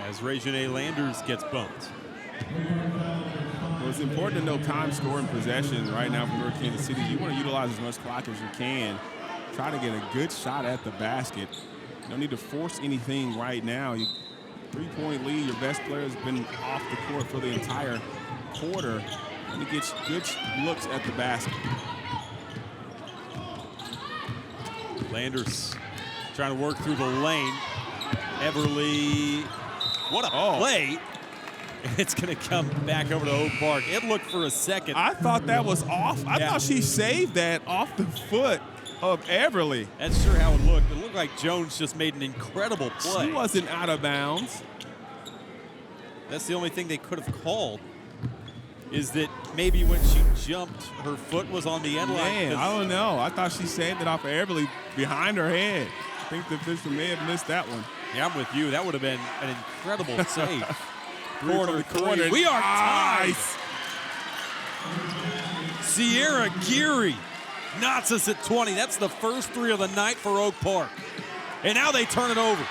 as Reginae Landers gets bumped. Well, it's important to know time, score, and possession right now for North Kansas City. You want to utilize as much clock as you can. Try to get a good shot at the basket. You don't need to force anything right now. 3-point lead, your best player has been off the court for the entire quarter. And he gets good looks at the basket. Landers trying to work through the lane. Everly, what a play. It's going to come back over to Oak Park. It looked for a second. I thought that was off. I thought she saved that off the foot of Everly. That's sure how it looked. It looked like Jones just made an incredible play. She wasn't out of bounds. That's the only thing they could have called, is that maybe when she jumped, her foot was on the end line. Man, I don't know. I thought she saved it off of Everly behind her head. I think the official may have missed that one. Yeah, I'm with you. That would have been an incredible save. Corner. We are tied. Sierra Geary knots us at 20. That's the first 3 of the night for Oak Park. And now they turn it over.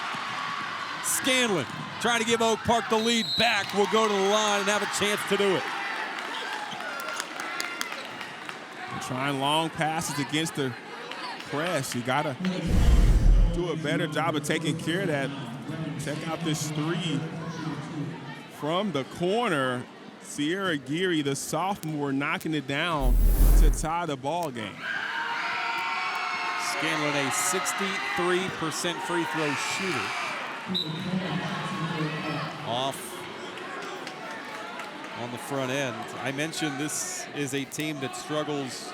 Scanlon trying to give Oak Park the lead back. Will go to the line and have a chance to do it. Trying long passes against the press. You got to do a better job of taking care of that. Check out this 3 from the corner. Sierra Geary, the sophomore, knocking it down to tie the ball game. Scanlon, a 63% free throw shooter. Off on the front end. I mentioned this is a team that struggles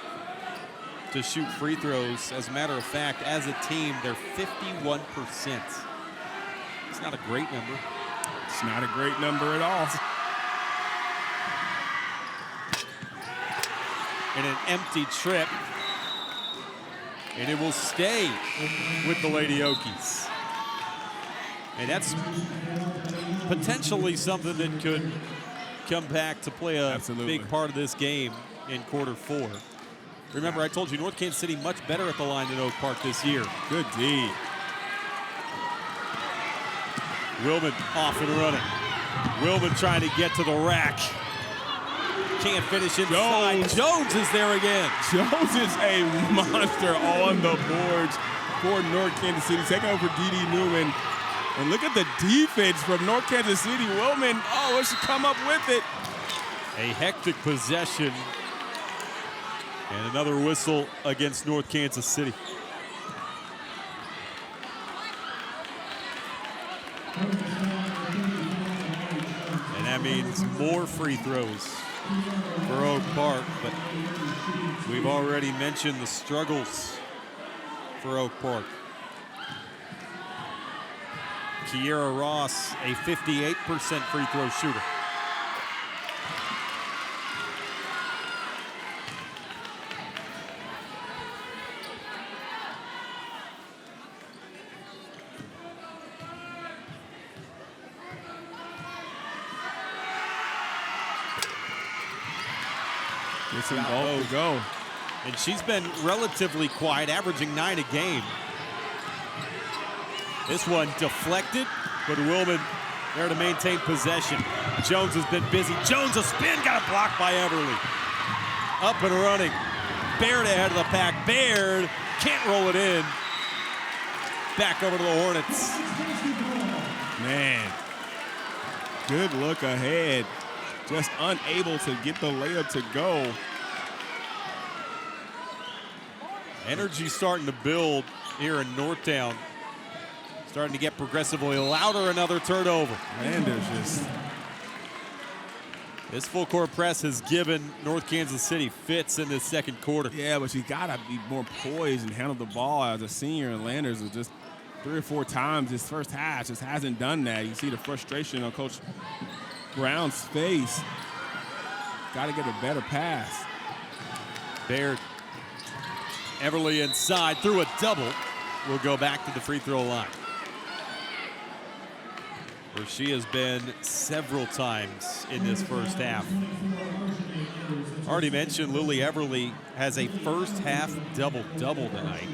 to shoot free throws. As a matter of fact, as a team, they're 51%. It's not a great number. It's not a great number at all. And an empty trip. And it will stay with the Lady Okies. And that's potentially something that could come back to play a big part of this game in quarter 4. Remember, I told you North Kansas City much better at the line than Oak Park this year. Good D. Willman off and running. Willman trying to get to the rack. Can't finish inside. Jones is there again. Jones is a monster on the boards for North Kansas City. Taking over D.D. Newman. And look at the defense from North Kansas City. Willman, oh, she come up with it. A hectic possession. And another whistle against North Kansas City. And that means more free throws for Oak Park, but we've already mentioned the struggles for Oak Park. Kiera Ross, a 58% free throw shooter. It's in ball to go. And she's been relatively quiet, averaging 9 a game. This one deflected, but Willman there to maintain possession. Jones has been busy. Jones a spin, got a block by Everly. Up and running. Baird ahead of the pack. Baird can't roll it in. Back over to the Hornets. Man, good look ahead. Just unable to get the layup to go. Energy starting to build here in Northtown. Starting to get progressively louder. Another turnover. Landers just. This full court press has given North Kansas City fits in this second quarter. Yeah, but you gotta be more poised and handle the ball as a senior. And Landers was just 3 or 4 times this first half just hasn't done that. You see the frustration on Coach Brown's face. Got to get a better pass. Baird. Everly inside through a double. Will go back to the free throw line, where she has been several times in this first half. Already mentioned Lily Everly has a first half double-double tonight.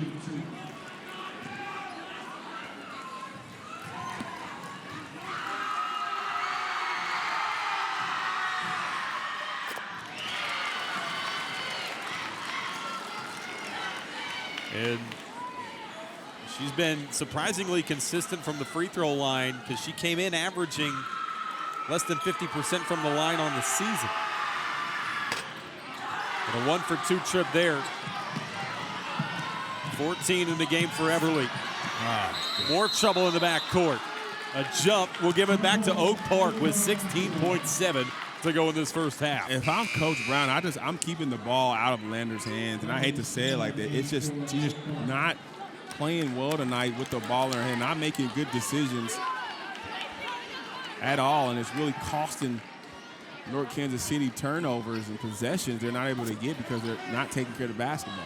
And she's been surprisingly consistent from the free throw line because she came in averaging less than 50% from the line on the season. And a 1-for-2 trip there. 14 in the game for Everly. More trouble in the backcourt. A jump will give it back to Oak Park with 16.7 to go in this first half. If I'm Coach Brown, I'm keeping the ball out of Lander's hands, and I hate to say it like that. It's just she's just not playing well tonight with the ball in her hand, not making good decisions at all, and it's really costing North Kansas City turnovers and possessions they're not able to get because they're not taking care of the basketball.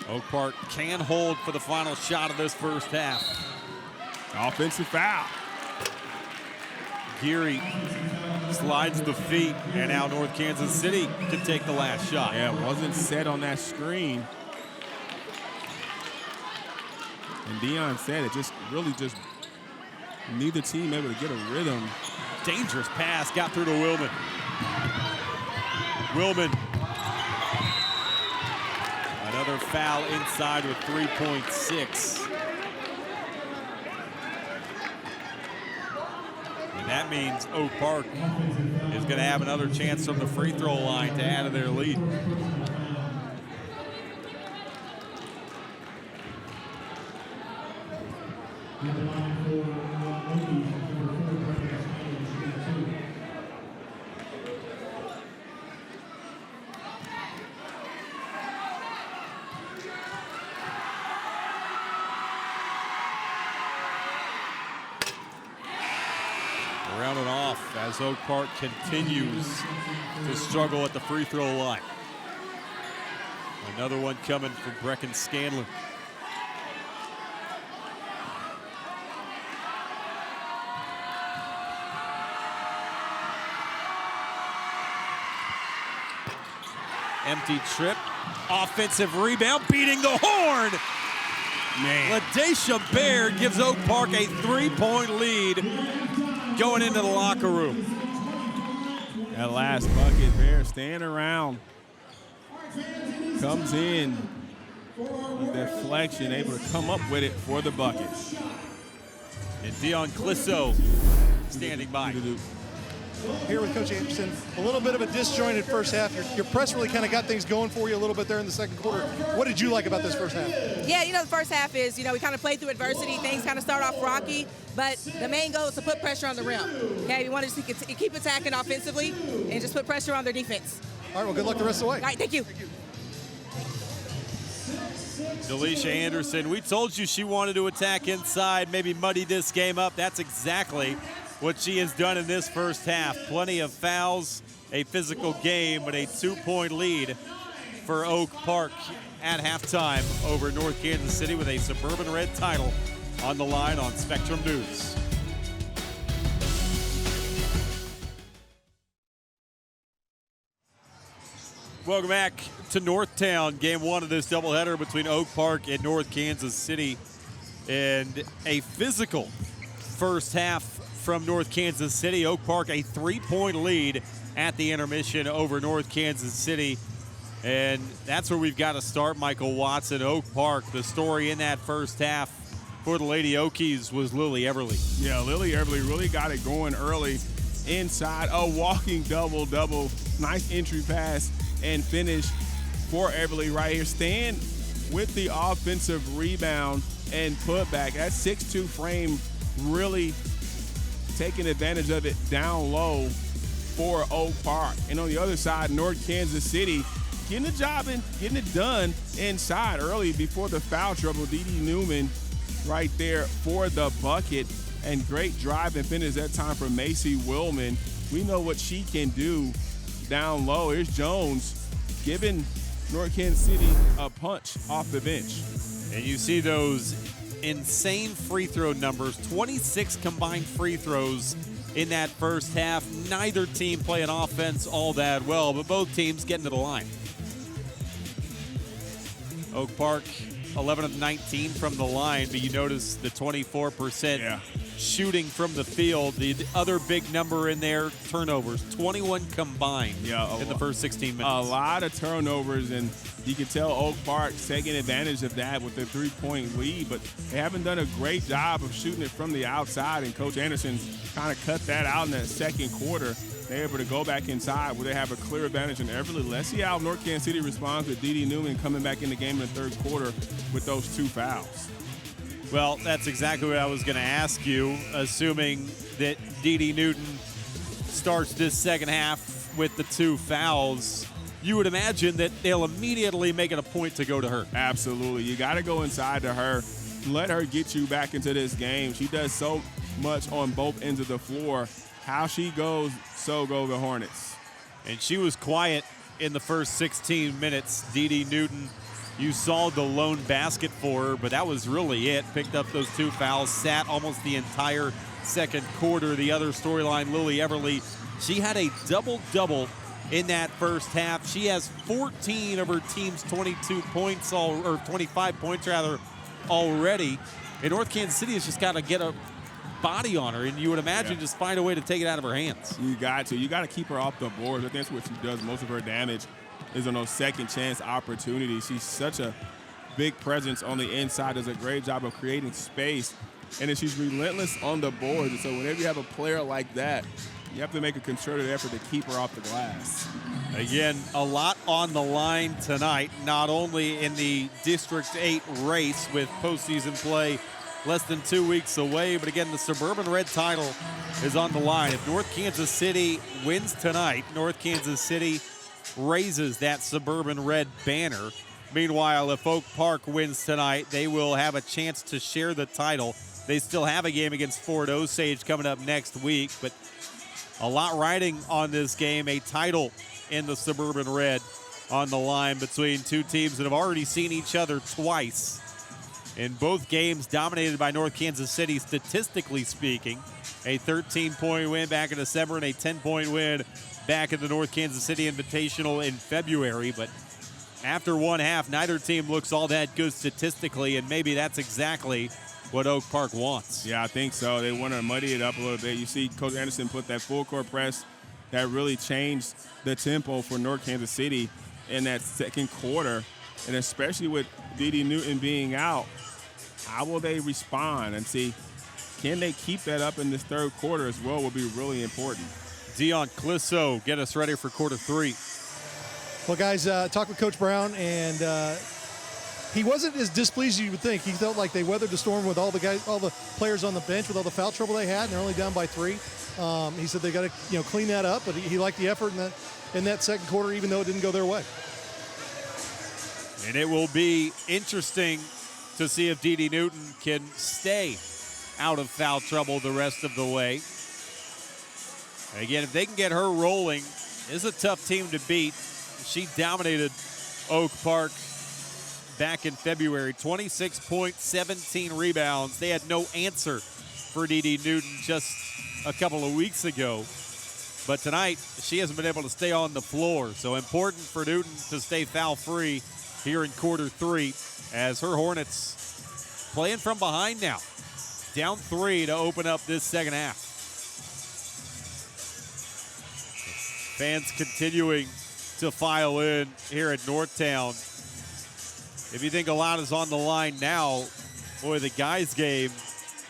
Oak Park can hold for the final shot of this first half. Offensive foul. Geary slides the feet, and now North Kansas City can take the last shot. Yeah, it wasn't set on that screen. And Dion said it just neither team able to get a rhythm. Dangerous pass, got through to Willman. Willman. Another foul inside with 3.6. And that means Oak Park is going to have another chance from the free throw line to add to their lead. Rounded off as Oak Park continues to struggle at the free throw line. Another one coming from Brecken Scanlon. Empty trip, offensive rebound, beating the horn. Man. LaDacia Baird gives Oak Park a 3-point lead going into the locker room. That last bucket, Baird staying around. Comes in with deflection, able to come up with it for the bucket. And Dion Clisso standing by. Here with Coach Anderson, a little bit of a disjointed first half. Your press really kind of got things going for you a little bit there in the second quarter. What did you like about this first half? Yeah, the first half is, we kind of played through adversity. Things kind of start off rocky, but the main goal is to put pressure on the rim. Okay, we want to keep attacking offensively and just put pressure on their defense. All right, well, good luck the rest of the way. All right, thank you. Delisha Anderson, we told you she wanted to attack inside, maybe muddy this game up. That's exactly what she has done in this first half. Plenty of fouls, a physical game, but a 2-point lead for Oak Park at halftime over North Kansas City with a Suburban Red title on the line on Spectrum News. Welcome back to Northtown, game one of this doubleheader between Oak Park and North Kansas City. And a physical first half from North Kansas City. Oak Park a 3-point lead at the intermission over North Kansas City. And that's where we've got to start, Michael Watson. Oak Park, the story in that first half for the Lady Okies was Lily Everly. Yeah, Lily Everly really got it going early inside. A walking double-double. Nice entry pass and finish for Everly right here. Staying with the offensive rebound and putback. That 6'2" frame really taking advantage of it down low for Oak Park. And on the other side, North Kansas City getting the job and getting it done inside early before the foul trouble. Didi Newman right there for the bucket. And great drive and finish that time for Macy Willman. We know what she can do down low. Here's Jones giving North Kansas City a punch off the bench. And you see those insane free throw numbers, 26 combined free throws in that first half. Neither team playing offense all that well, but both teams getting to the line. Oak Park, 11 of 19 from the line, but you notice the 24% shooting from the field. The other big number in there, turnovers, 21 combined in the first 16 minutes. A lot of turnovers, and you can tell Oak Park taking advantage of that with their 3-point lead, but they haven't done a great job of shooting it from the outside, and Coach Anderson kind of cut that out in that second quarter. They're able to go back inside where they have a clear advantage in Everly. Let's see how North Kansas City responds with Didi Newman coming back in the game in the third quarter with those 2 fouls. Well, that's exactly what I was going to ask you, assuming that Dee Newton starts this second half with the 2 fouls. You would imagine that they'll immediately make it a point to go to her. Absolutely. You got to go inside to her. Let her get you back into this game. She does so much on both ends of the floor. How she goes, so go the Hornets. And she was quiet in the first 16 minutes. Dee Newton, you saw the lone basket for her, but that was really it. Picked up those 2 fouls, sat almost the entire second quarter. The other storyline, Lily Everly, she had a double-double in that first half. She has 14 of her team's 22 points, or 25 points rather, already. And North Kansas City has just got to get a body on her, and you would imagine just find a way to take it out of her hands. You got to. You got to keep her off the board. I think that's what she does. Most of her damage is on those second chance opportunities. She's such a big presence on the inside, does a great job of creating space, and then she's relentless on the board. And so whenever you have a player like that, you have to make a concerted effort to keep her off the glass. Again, a lot on the line tonight, not only in the District 8 race with postseason play less than 2 weeks away, but again, the Suburban Red title is on the line. If North Kansas City wins tonight, North Kansas City raises that Suburban Red banner. Meanwhile, if Oak Park wins tonight, they will have a chance to share the title. They still have a game against Fort Osage coming up next week, but a lot riding on this game, a title in the Suburban Red on the line between 2 teams that have already seen each other twice. In both games dominated by North Kansas City, statistically speaking. A 13-point win back in December and a 10-point win back in the North Kansas City Invitational in February. But after one half, neither team looks all that good statistically, and maybe that's exactly what Oak Park wants. Yeah, I think so. They want to muddy it up a little bit. You see Coach Anderson put that full court press that really changed the tempo for North Kansas City in that second quarter, and especially with Dee Newton being out, how will they respond? And see, can they keep that up in this third quarter as well will be really important. Dion Clisso, get us ready for quarter 3. Well, guys, talked with Coach Brown, and he wasn't as displeased as you would think. He felt like they weathered the storm with all the players on the bench with all the foul trouble they had, and they're only down by 3. He said they got to clean that up, but he liked the effort in that second quarter, even though it didn't go their way. And it will be interesting to see if Dee Newton can stay out of foul trouble the rest of the way. Again, if they can get her rolling, this is a tough team to beat. She dominated Oak Park back in February. 26 points, 17 rebounds. They had no answer for Dee Newton just a couple of weeks ago. But tonight, she hasn't been able to stay on the floor. So important for Newton to stay foul-free here in quarter 3 as her Hornets playing from behind now. Down 3 to open up this second half. Fans continuing to file in here at Northtown. If you think a lot is on the line now, boy, the guys' game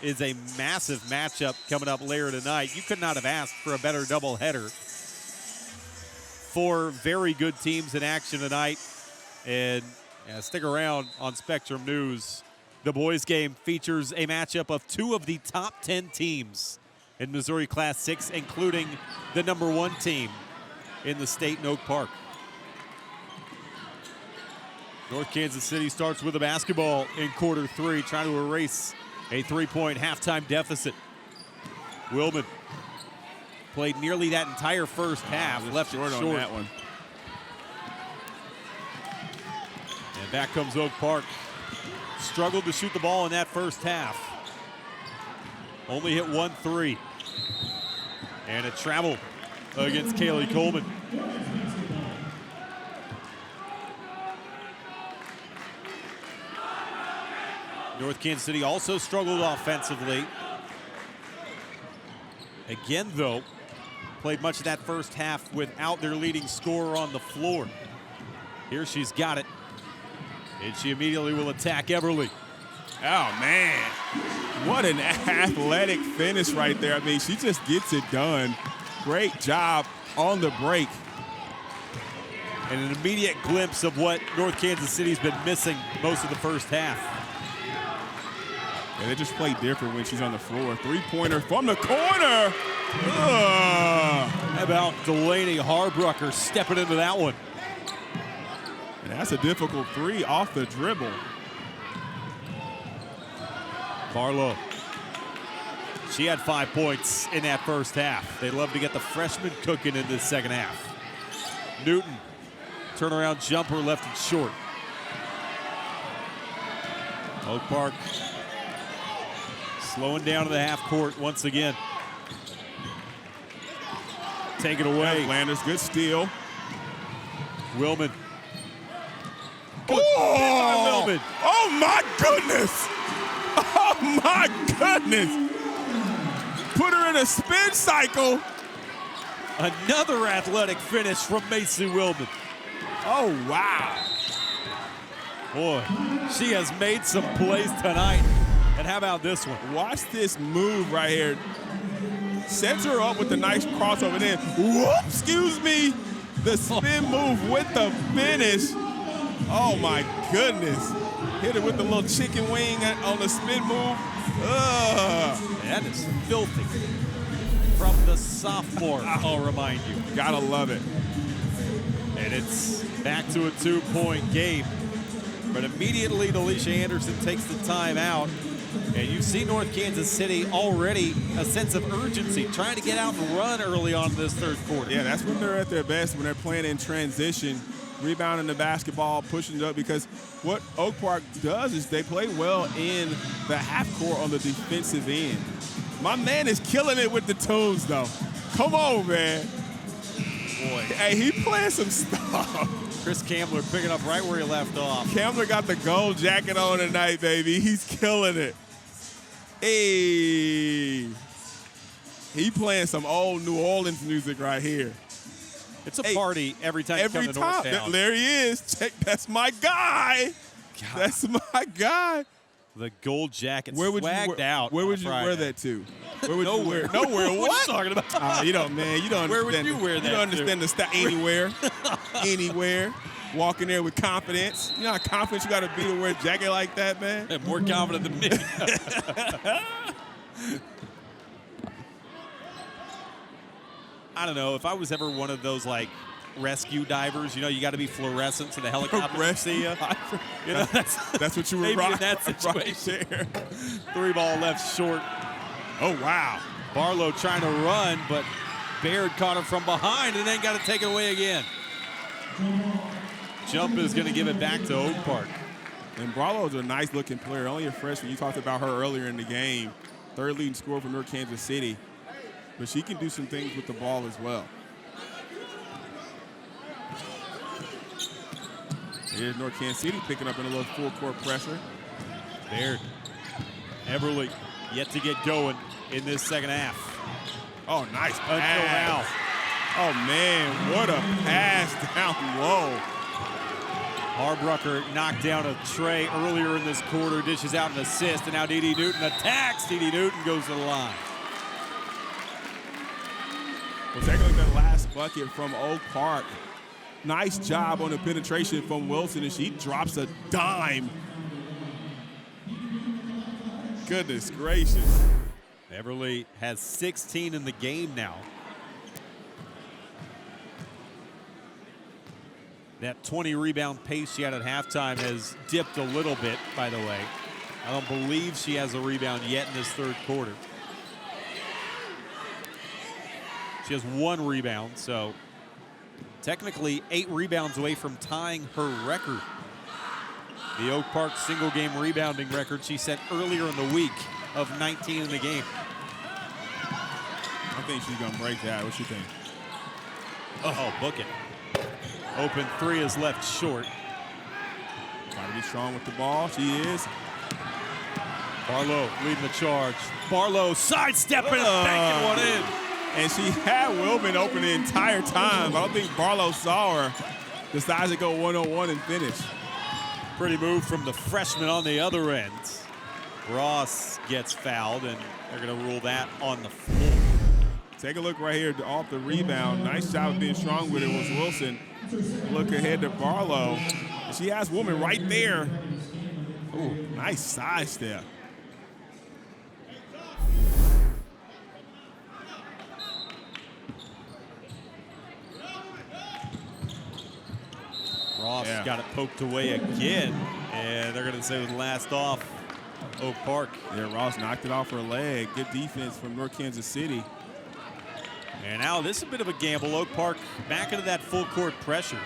is a massive matchup coming up later tonight. You could not have asked for a better doubleheader. 4 very good teams in action tonight. And stick around on Spectrum News. The boys' game features a matchup of 2 of the top 10 teams in Missouri Class 6, including the number 1 team in the state in Oak Park. North Kansas City starts with a basketball in quarter 3, trying to erase a 3-point halftime deficit. Willman played nearly that entire first half, left it short on that one. And back comes Oak Park. Struggled to shoot the ball in that first half. Only hit 1 3. And a travel against Kaylee Coleman. North Kansas City also struggled offensively. Again, though, played much of that first half without their leading scorer on the floor. Here she's got it. And she immediately will attack Everly. Oh, man. What an athletic finish right there. I mean, she just gets it done. Great job on the break. And an immediate glimpse of what North Kansas City's been missing most of the first half. Yeah, they just play different when she's on the floor. Three-pointer from the corner. How about Delaney Harbrucker stepping into that one? And that's a difficult three off the dribble. Barlow. She had 5 points in that first half. They'd love to get the freshman cooking in the second half. Newton, turnaround jumper left and short. Oak Park slowing down to the half court once again. Take it away. Landers, good steal. Willman. Oh, Willman. oh my goodness. Oh my goodness. Put her in a spin cycle. Another athletic finish from Macy Willman. Oh, wow. Boy, she has made some plays tonight. And how about this one? Watch this move right here. Sets her up with a nice crossover. Then, whoop, excuse me, the spin move with the finish. Oh, my goodness. Hit it with the little chicken wing on the spin move. That is filthy. From the sophomore, I'll remind you. Gotta love it. And it's back to a 2-point game. But immediately, Delisha Anderson takes the timeout. And you see North Kansas City already a sense of urgency, trying to get out and run early on in this third quarter. Yeah, that's when they're at their best, when they're playing in transition, rebounding the basketball, pushing it up, because what Oak Park does is they play well in the half court on the defensive end. My man is killing it with the tunes, though. Come on, man. Boy. Hey, he playing some stuff. Chris Kambler picking up right where he left off. Kambler got the gold jacket on tonight, baby. He's killing it. Hey. He playing some old New Orleans music right here. It's a party every time you come to Northtown. There he is. That's my guy. God. That's my guy. The gold jacket swagged out. Where would you wear that to? Where would you wear? Nowhere. What? What are you talking about? You don't, man. You don't Where understand. would you wear that? You don't understand the style. Anywhere. Anywhere. Walk in there with confidence. You know how confident you got to be to wear a jacket like that, man? I'm more confident than me. I don't know. If I was ever one of those, like, rescue divers, you know, you got to be fluorescent so the helicopter see you. You know, that's what you were maybe rocking in that situation. Right there. 3-ball left short. Oh, wow. Barlow trying to run, but Baird caught him from behind and then got to take it away again. Jump is going to give it back to Oak Park. And Barlow's a nice-looking player. Only a freshman. You talked about her earlier in the game. Third leading scorer for North Kansas City. But she can do some things with the ball as well. Here's North Kansas City picking up in a little full-court pressure. Baird. Everly yet to get going in this second half. Oh, nice Until pass. Oh, man, what a pass down low. Harbrucker knocked down a tray earlier in this quarter, dishes out an assist, and now D.D. Newton attacks. D.D. Newton goes to the line. Well, take a look at that last bucket from Oak Park. Nice job on the penetration from Wilson, and she drops a dime. Goodness gracious. Everly has 16 in the game now. That 20-rebound pace she had at halftime has dipped a little bit, by the way. I don't believe she has a rebound yet in this third quarter. She has 1 rebound, so technically 8 rebounds away from tying her record. The Oak Park single-game rebounding record she set earlier in the week of 19 in the game. I think she's going to break that. What you think? Oh, book it. Open 3 is left short. Trying to be strong with the ball. She is. Barlow leading the charge. Barlow sidestepping and banking one in. And she had Wilman open the entire time. I don't think Barlow saw her. Decides to go one-on-one and finish. Pretty move from the freshman on the other end. Ross gets fouled, and they're going to rule that on the floor. Take a look right here off the rebound. Nice job of being strong with it was Wilson. Look ahead to Barlow. She has Woman right there. Ooh, nice side step. Ross got it poked away again, and they're going to say it was last off Oak Park. Yeah, Ross knocked it off her leg. Good defense from North Kansas City. And now this is a bit of a gamble. Oak Park back into that full court pressure.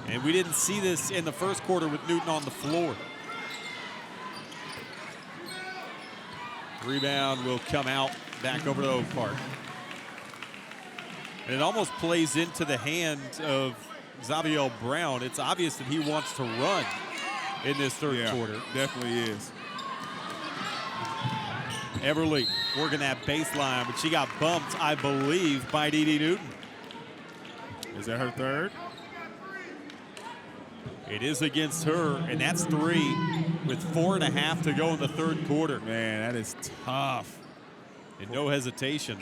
And we didn't see this in the first quarter with Newton on the floor. Rebound will come out back over to Oak Park. And it almost plays into the hand of Xavier Brown. It's obvious that he wants to run in this third quarter. Definitely is. Everly working that baseline, but she got bumped, I believe, by Dee Newton. Is that her third? It is against her, and that's 3 with 4.5 to go in the third quarter. Man, that is tough. And no hesitation.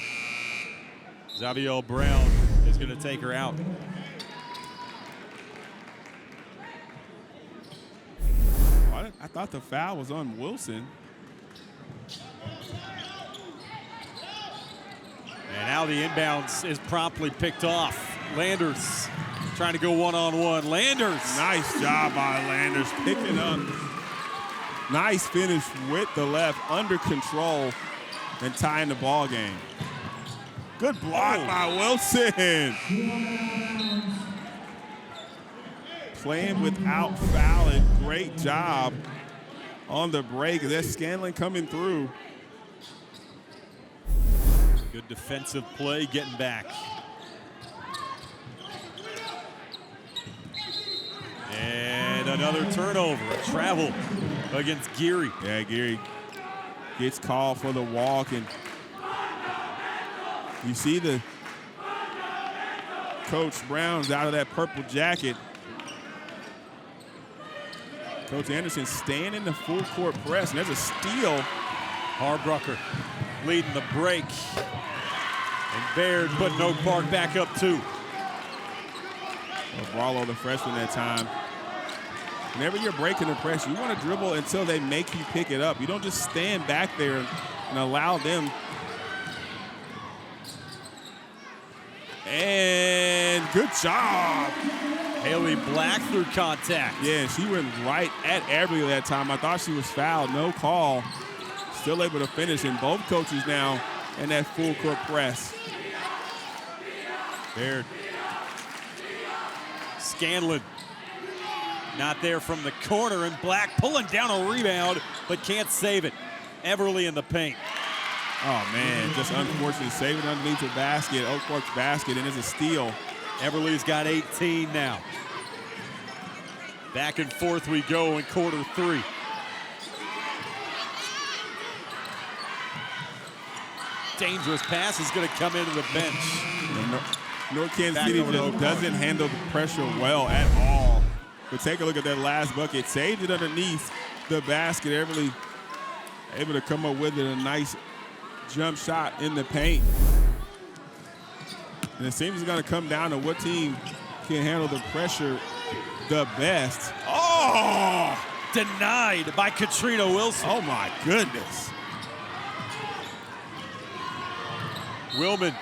Xavier Brown is going to take her out. I thought the foul was on Wilson. And now the inbounds is promptly picked off. Landers trying to go one-on-one. Landers. Nice job by Landers picking up. Nice finish with the left, under control, and tying the ball game. Good block by Wilson. Playing without fouling. Great job on the break. There's Scanlon coming through. Good defensive play getting back. And another turnover, a travel against Geary. Yeah, Geary gets called for the walk, and you see the Coach Brown's out of that purple jacket. Coach Anderson staying in the full court press, and there's a steal. Harbrucker leading the break. And Baird putting Oak Park back up 2. Barlow, the freshman that time. Whenever you're breaking the press, you want to dribble until they make you pick it up. You don't just stand back there and allow them. And good job. Haley Black through contact. Yeah, she went right at Everly that time. I thought she was fouled, no call. Still able to finish, and both coaches now in that full court press. Baird. Scanlon. Not there from the corner, and Black pulling down a rebound, but can't save it. Everly in the paint. Oh, man, just unfortunately saving underneath the basket, Oak Park's basket, and it's a steal. Everly's got 18 now. Back and forth we go in quarter 3. Dangerous pass is going to come into the bench. North Kansas City just doesn't handle the pressure well at all. But take a look at that last bucket. Saved it underneath the basket. Everly able to come up with it. A nice jump shot in the paint. And it seems it's going to come down to what team can handle the pressure the best. Oh! Denied by Katrina Wilson. Oh, my goodness. Willman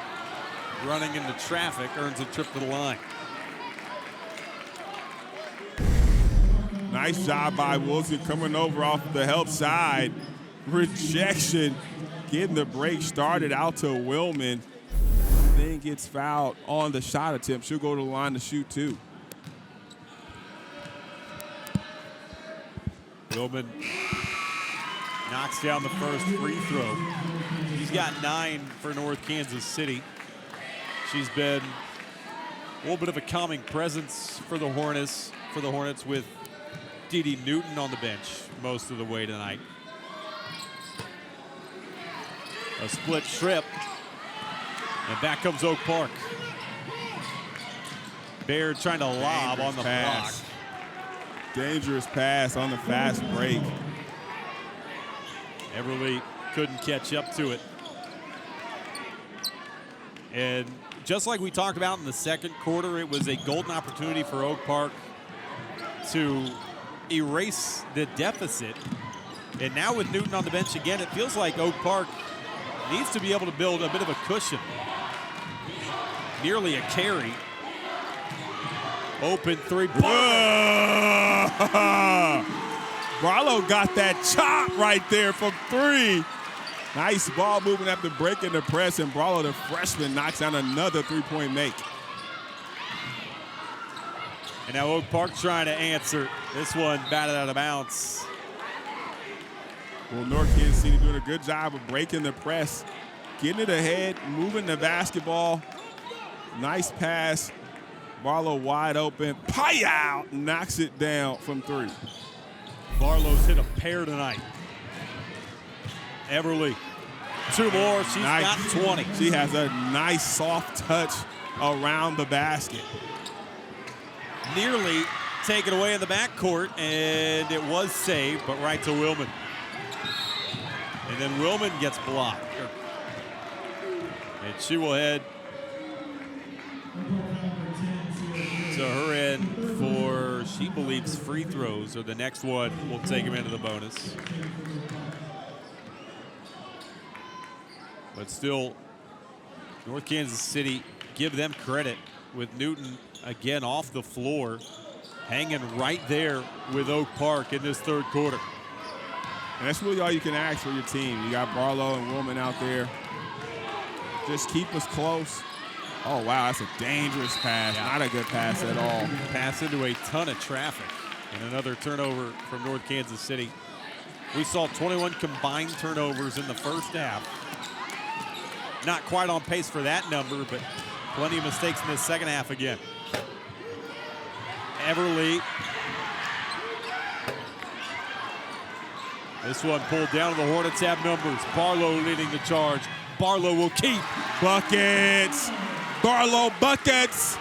running into traffic, earns a trip to the line. Nice job by Wilson coming over off the help side. Rejection, getting the break started out to Willman. Then gets fouled on the shot attempt. She'll go to the line to shoot 2. Willman knocks down the first free throw. She's got 9 for North Kansas City. She's been a little bit of a calming presence for the Hornets with Dee Newton on the bench most of the way tonight. A split trip, and back comes Oak Park. Baird trying to lob on the block. Dangerous pass on the fast break. Everly couldn't catch up to it. And just like we talked about in the second quarter, it was a golden opportunity for Oak Park to erase the deficit. And now with Newton on the bench again, it feels like Oak Park needs to be able to build a bit of a cushion. Nearly a carry. Open three. Barlow got that chop right there from 3. Nice ball movement after breaking the press, and Barlow, the freshman, knocks down another three-point make. And now Oak Park trying to answer. This one batted out of bounds. Well, North Kansas City doing a good job of breaking the press, getting it ahead, moving the basketball. Nice pass. Barlow wide open. Pow! Knocks it down from 3. Barlow's hit a pair tonight. Everly, 2 more. She's got 20. She has a nice soft touch around the basket. Nearly taken away in the backcourt, and it was saved, but right to Willman. And then Willman gets blocked. And she will head to her end for, she believes, free throws, or the next one will take him into the bonus. But still, North Kansas City, give them credit with Newton again off the floor, hanging right there with Oak Park in this third quarter. And that's really all you can ask for your team. You got Barlow and Woolman out there. Just keep us close. Oh, wow, that's a dangerous pass. Yeah. Not a good pass at all. Pass into a ton of traffic. And another turnover from North Kansas City. We saw 21 combined turnovers in the first half. Not quite on pace for that number, but plenty of mistakes in the second half again. Everly. This one pulled down. The Hornets have numbers. Barlow leading the charge. Barlow will keep. Buckets. Barlow buckets.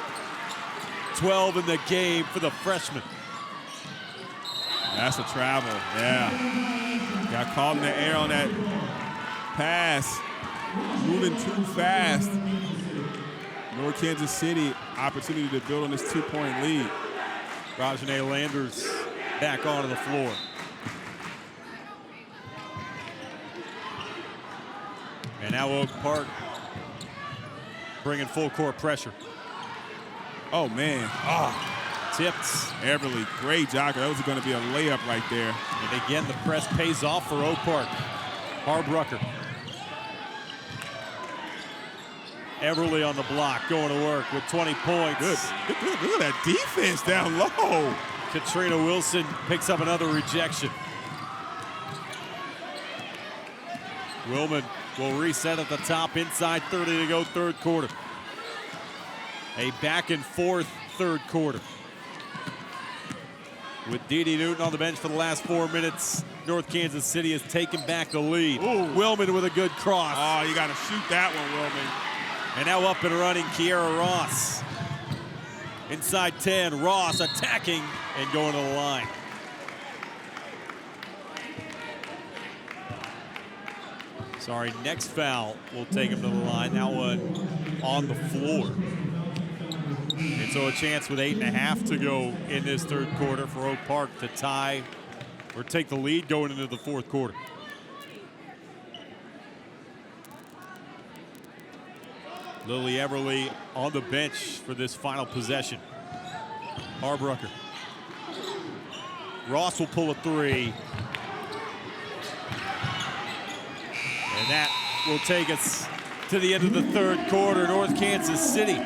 12 in the game for the freshman. That's a travel, yeah. Got caught in the air on that pass. Moving too fast. North Kansas City, opportunity to build on this 2-point lead. Rajane Landers back onto the floor. And now Oak Park bringing full court pressure. Oh, man. Tipped. Everly, great job. That was going to be a layup right there. And again, the press pays off for Oak Park. Harbrucker. Everly on the block, going to work with 20 points. Good. Look at that defense down low. Katrina Wilson picks up another rejection. Willman will reset at the top, inside 30 to go, third quarter. A back and forth third quarter. With Dee Newton on the bench for the last 4 minutes, North Kansas City has taken back the lead. Ooh. Willman with a good cross. Oh, you got to shoot that one, Willman. And now up and running, Kiera Ross. Inside 10, Ross attacking and going to the line. Sorry, next foul will take him to the line. That one on the floor. And so a chance with 8.5 to go in this third quarter for Oak Park to tie or take the lead going into the fourth quarter. Lily Everly on the bench for this final possession. Harbrucker. Ross will pull a 3. And that will take us to the end of the third quarter. North Kansas City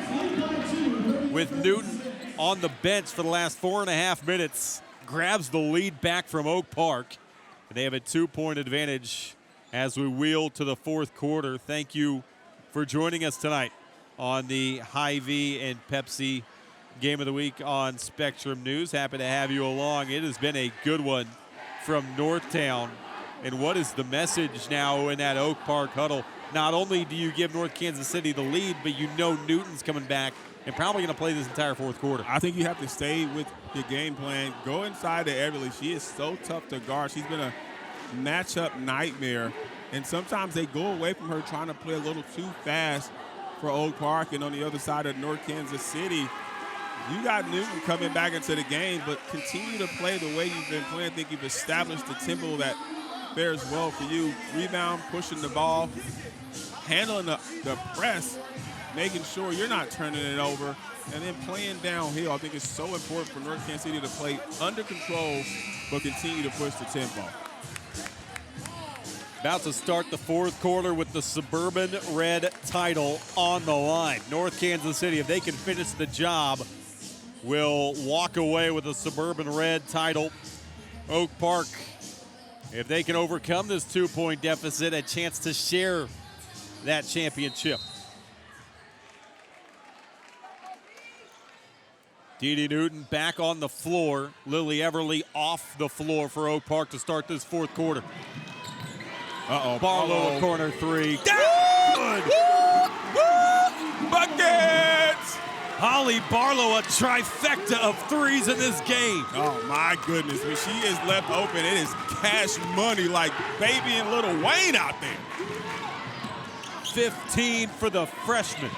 with Newton on the bench for the last 4.5 minutes grabs the lead back from Oak Park. And they have a 2-point advantage as we wheel to the fourth quarter. Thank you for joining us tonight on the Hy-Vee and Pepsi Game of the Week on Spectrum News. Happy to have you along. It has been a good one from Northtown. And what is the message now in that Oak Park huddle? Not only do you give North Kansas City the lead, but you know Newton's coming back and probably going to play this entire fourth quarter. I think you have to stay with your game plan. Go inside to Everly. She is so tough to guard. She's been a matchup nightmare. And sometimes they go away from her trying to play a little too fast for Oak Park. And on the other side of North Kansas City, you got Newton coming back into the game, but continue to play the way you've been playing. I think you've established the tempo that fares well for you. Rebound, pushing the ball, handling the press, making sure you're not turning it over, and then playing downhill. I think it's so important for North Kansas City to play under control but continue to push the tempo. About to start the fourth quarter with the Suburban Red title on the line. North Kansas City, if they can finish the job, will walk away with the Suburban Red title. Oak Park, if they can overcome this 2-point deficit, a chance to share that championship. Dee Newton back on the floor. Lily Everly off the floor for Oak Park to start this fourth quarter. Barlow, a corner three. Good! Buckets! Holly Barlow, a trifecta of threes in this game. Oh, my goodness. When she is left open, it is cash money like Baby and Lil Wayne out there. 15 for the freshman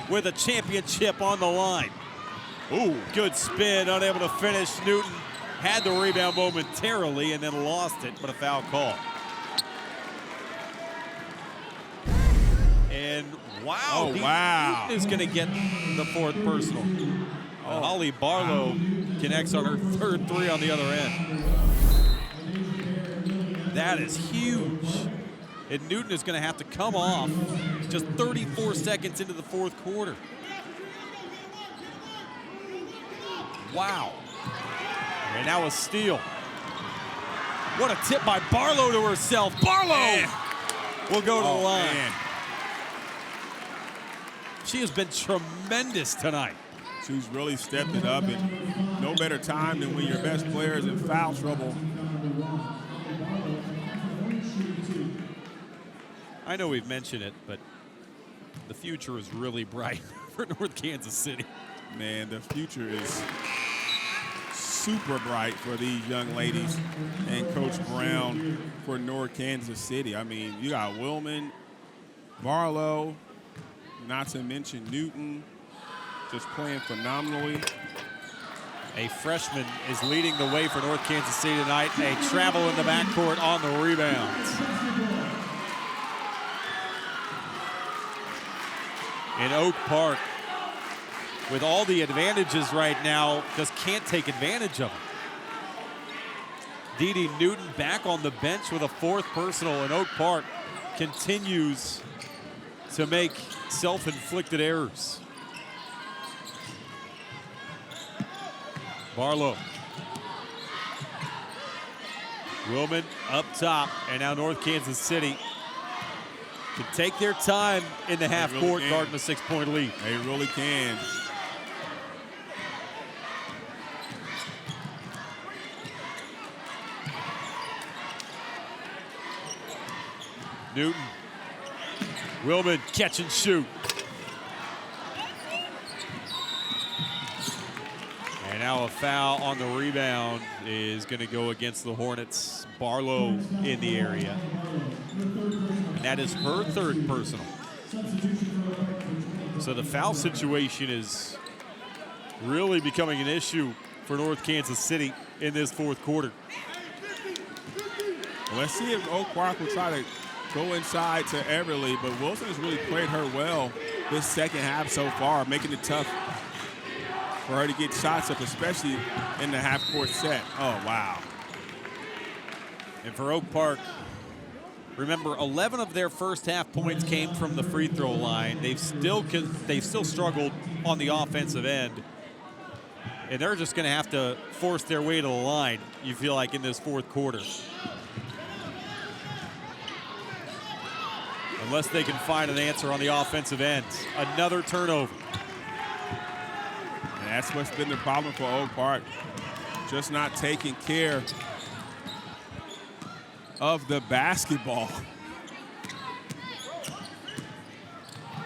with a championship on the line. Ooh, good spin, unable to finish. Newton had the rebound momentarily and then lost it, but a foul call. And wow, Newton is going to get the fourth personal. Holly Barlow connects on her third three on the other end. That is huge. And Newton is going to have to come off just 34 seconds into the fourth quarter. Wow. And now a steal. What a tip by Barlow to herself. Barlow will go to the line. Man. She has been tremendous tonight. She's really stepped it up, and no better time than when your best player is in foul trouble. I know we've mentioned it, but the future is really bright for North Kansas City. Man, the future is super bright for these young ladies and Coach Brown for North Kansas City. I mean, you got Willman, Barlow, not to mention Newton, just playing phenomenally. A freshman is leading the way for North Kansas City tonight. A travel in the backcourt on the rebounds. In Oak Park, with all the advantages right now, just can't take advantage of them. Dee Newton back on the bench with a fourth personal, and Oak Park continues to make self-inflicted errors. Barlow. Willman up top, and now North Kansas City can take their time in the half court, guarding a 6-point lead. They really can. Newton. Willman, catch and shoot. And now a foul on the rebound is going to go against the Hornets. Barlow in the area. And that is her third personal. So the foul situation is really becoming an issue for North Kansas City in this fourth quarter. Well, let's see if Oak Park will try to go inside to Everly, but Wilson has really played her well this second half so far, making it tough for her to get shots up, especially in the half-court set. Oh, wow. And for Oak Park, remember, 11 of their first half points came from the free throw line. They've still struggled on the offensive end. And they're just going to have to force their way to the line, you feel like, in this fourth quarter. Unless they can find an answer on the offensive end. Another turnover. And that's what's been the problem for Oak Park. Just not taking care of the basketball.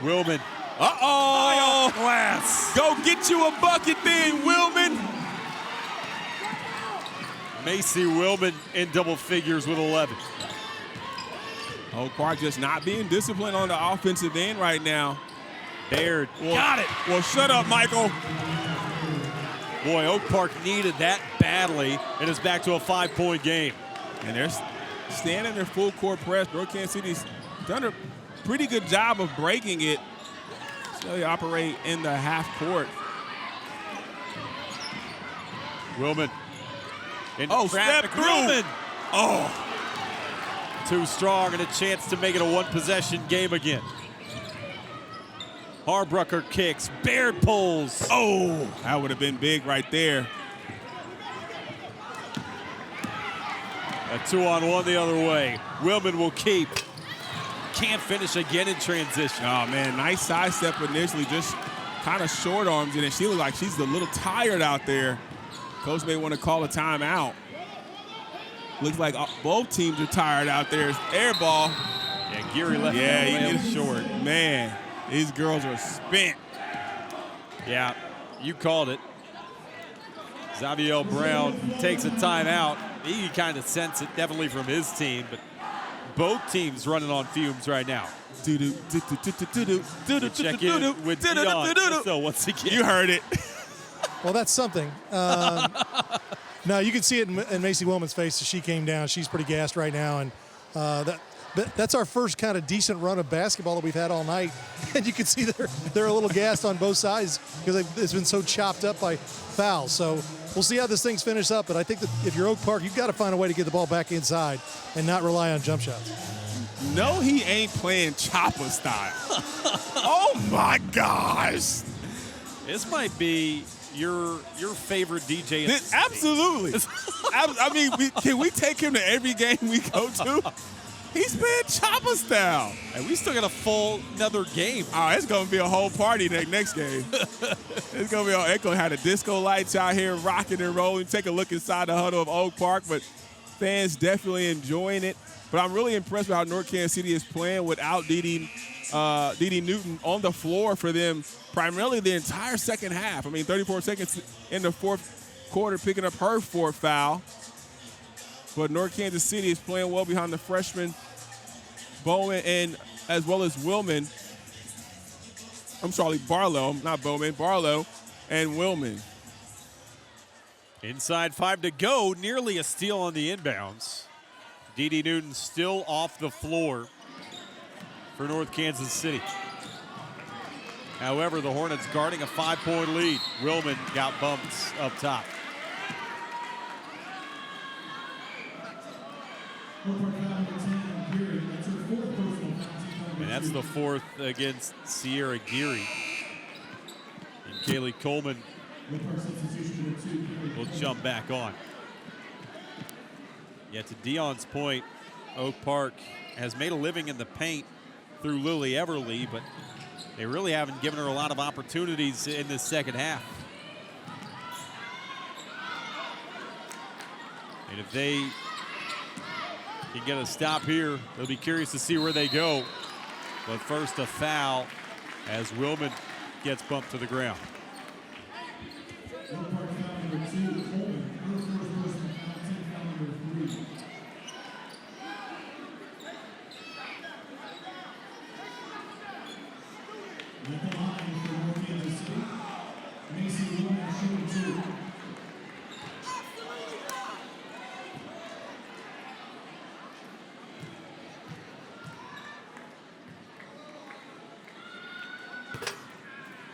Willman. Uh-oh! Glass. Go get you a bucket then, Willman. Macy Willman in double figures with 11. Oak Park just not being disciplined on the offensive end right now. Baird. Got it. Well, shut up, Michael. Boy, Oak Park needed that badly, and it's back to a 5-point game. And they're staying in their full court press. North Kansas City's done a pretty good job of breaking it. They operate in the half court. Willman. Oh, step through. Willman. Oh, Too strong and a chance to make it a one-possession game again. Harbrucker kicks. Baird pulls. oh, that would have been big right there. A 2-on-1 the other way. Willman will keep. Can't finish again in transition. Oh, man, nice sidestep initially, just kind of short arms it, and she looks like she's a little tired out there. Coach may want to call a timeout. Looks like both teams are tired out there. It's air ball. Yeah, Geary left it short. Man, these girls are spent. Yeah, you called it. Xavier Brown takes a timeout. He kind of sense it, definitely from his team, but both teams running on fumes right now. Check in with Dion. So once again, You heard it. Well, that's something. No, you can see it in Macy Willman's face as she came down. She's pretty gassed right now, and that's our first kind of decent run of basketball that we've had all night. And you can see they're a little gassed on both sides because it's been so chopped up by fouls. So we'll see how this thing's finished up. But I think that if you're Oak Park, you've got to find a way to get the ball back inside and not rely on jump shots. No, he ain't playing chopper style. Oh, my gosh. this might be your favorite DJ. In the city. Absolutely. I mean, can we take him to every game we go to? He's playing chopper style. And we still got a full another game. Oh, it's going to be a whole party next game. It's going to be all Echo had the disco lights out here rocking and rolling. Take a look inside the huddle of Oak Park, but fans definitely enjoying it. But I'm really impressed with how North Kansas City is playing without Dee Newton on the floor for them primarily the entire second half. I mean, 34 seconds in the fourth quarter, picking up her fourth foul. But North Kansas City is playing well behind the freshman Bowman and as well as Willman. I'm sorry, Barlow, not Bowman, Barlow and Willman. Inside 5 to go, nearly a steal on the inbounds. Dee Newton still off the floor for North Kansas City. However, the Hornets guarding a 5-point lead. Willman got bumped up top. And that's the fourth against Sierra Geary. And Kaylee Coleman will jump back on. Yeah, to Dion's point, Oak Park has made a living in the paint through Lily Everly, but they really haven't given her a lot of opportunities in this second half. And if they can get a stop here, they'll be curious to see where they go. But first, a foul as Willman gets bumped to the ground.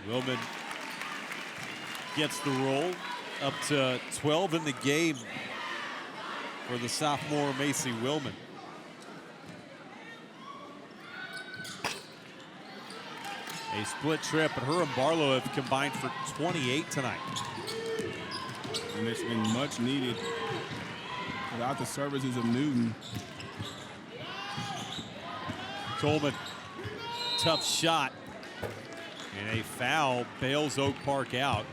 Willman gets the roll up to 12 in the game for the sophomore Macy Willman. A split trip, and her and Barlow have combined for 28 tonight. And it's been much needed without the services of Newton. Coleman, tough shot. And a foul bails Oak Park out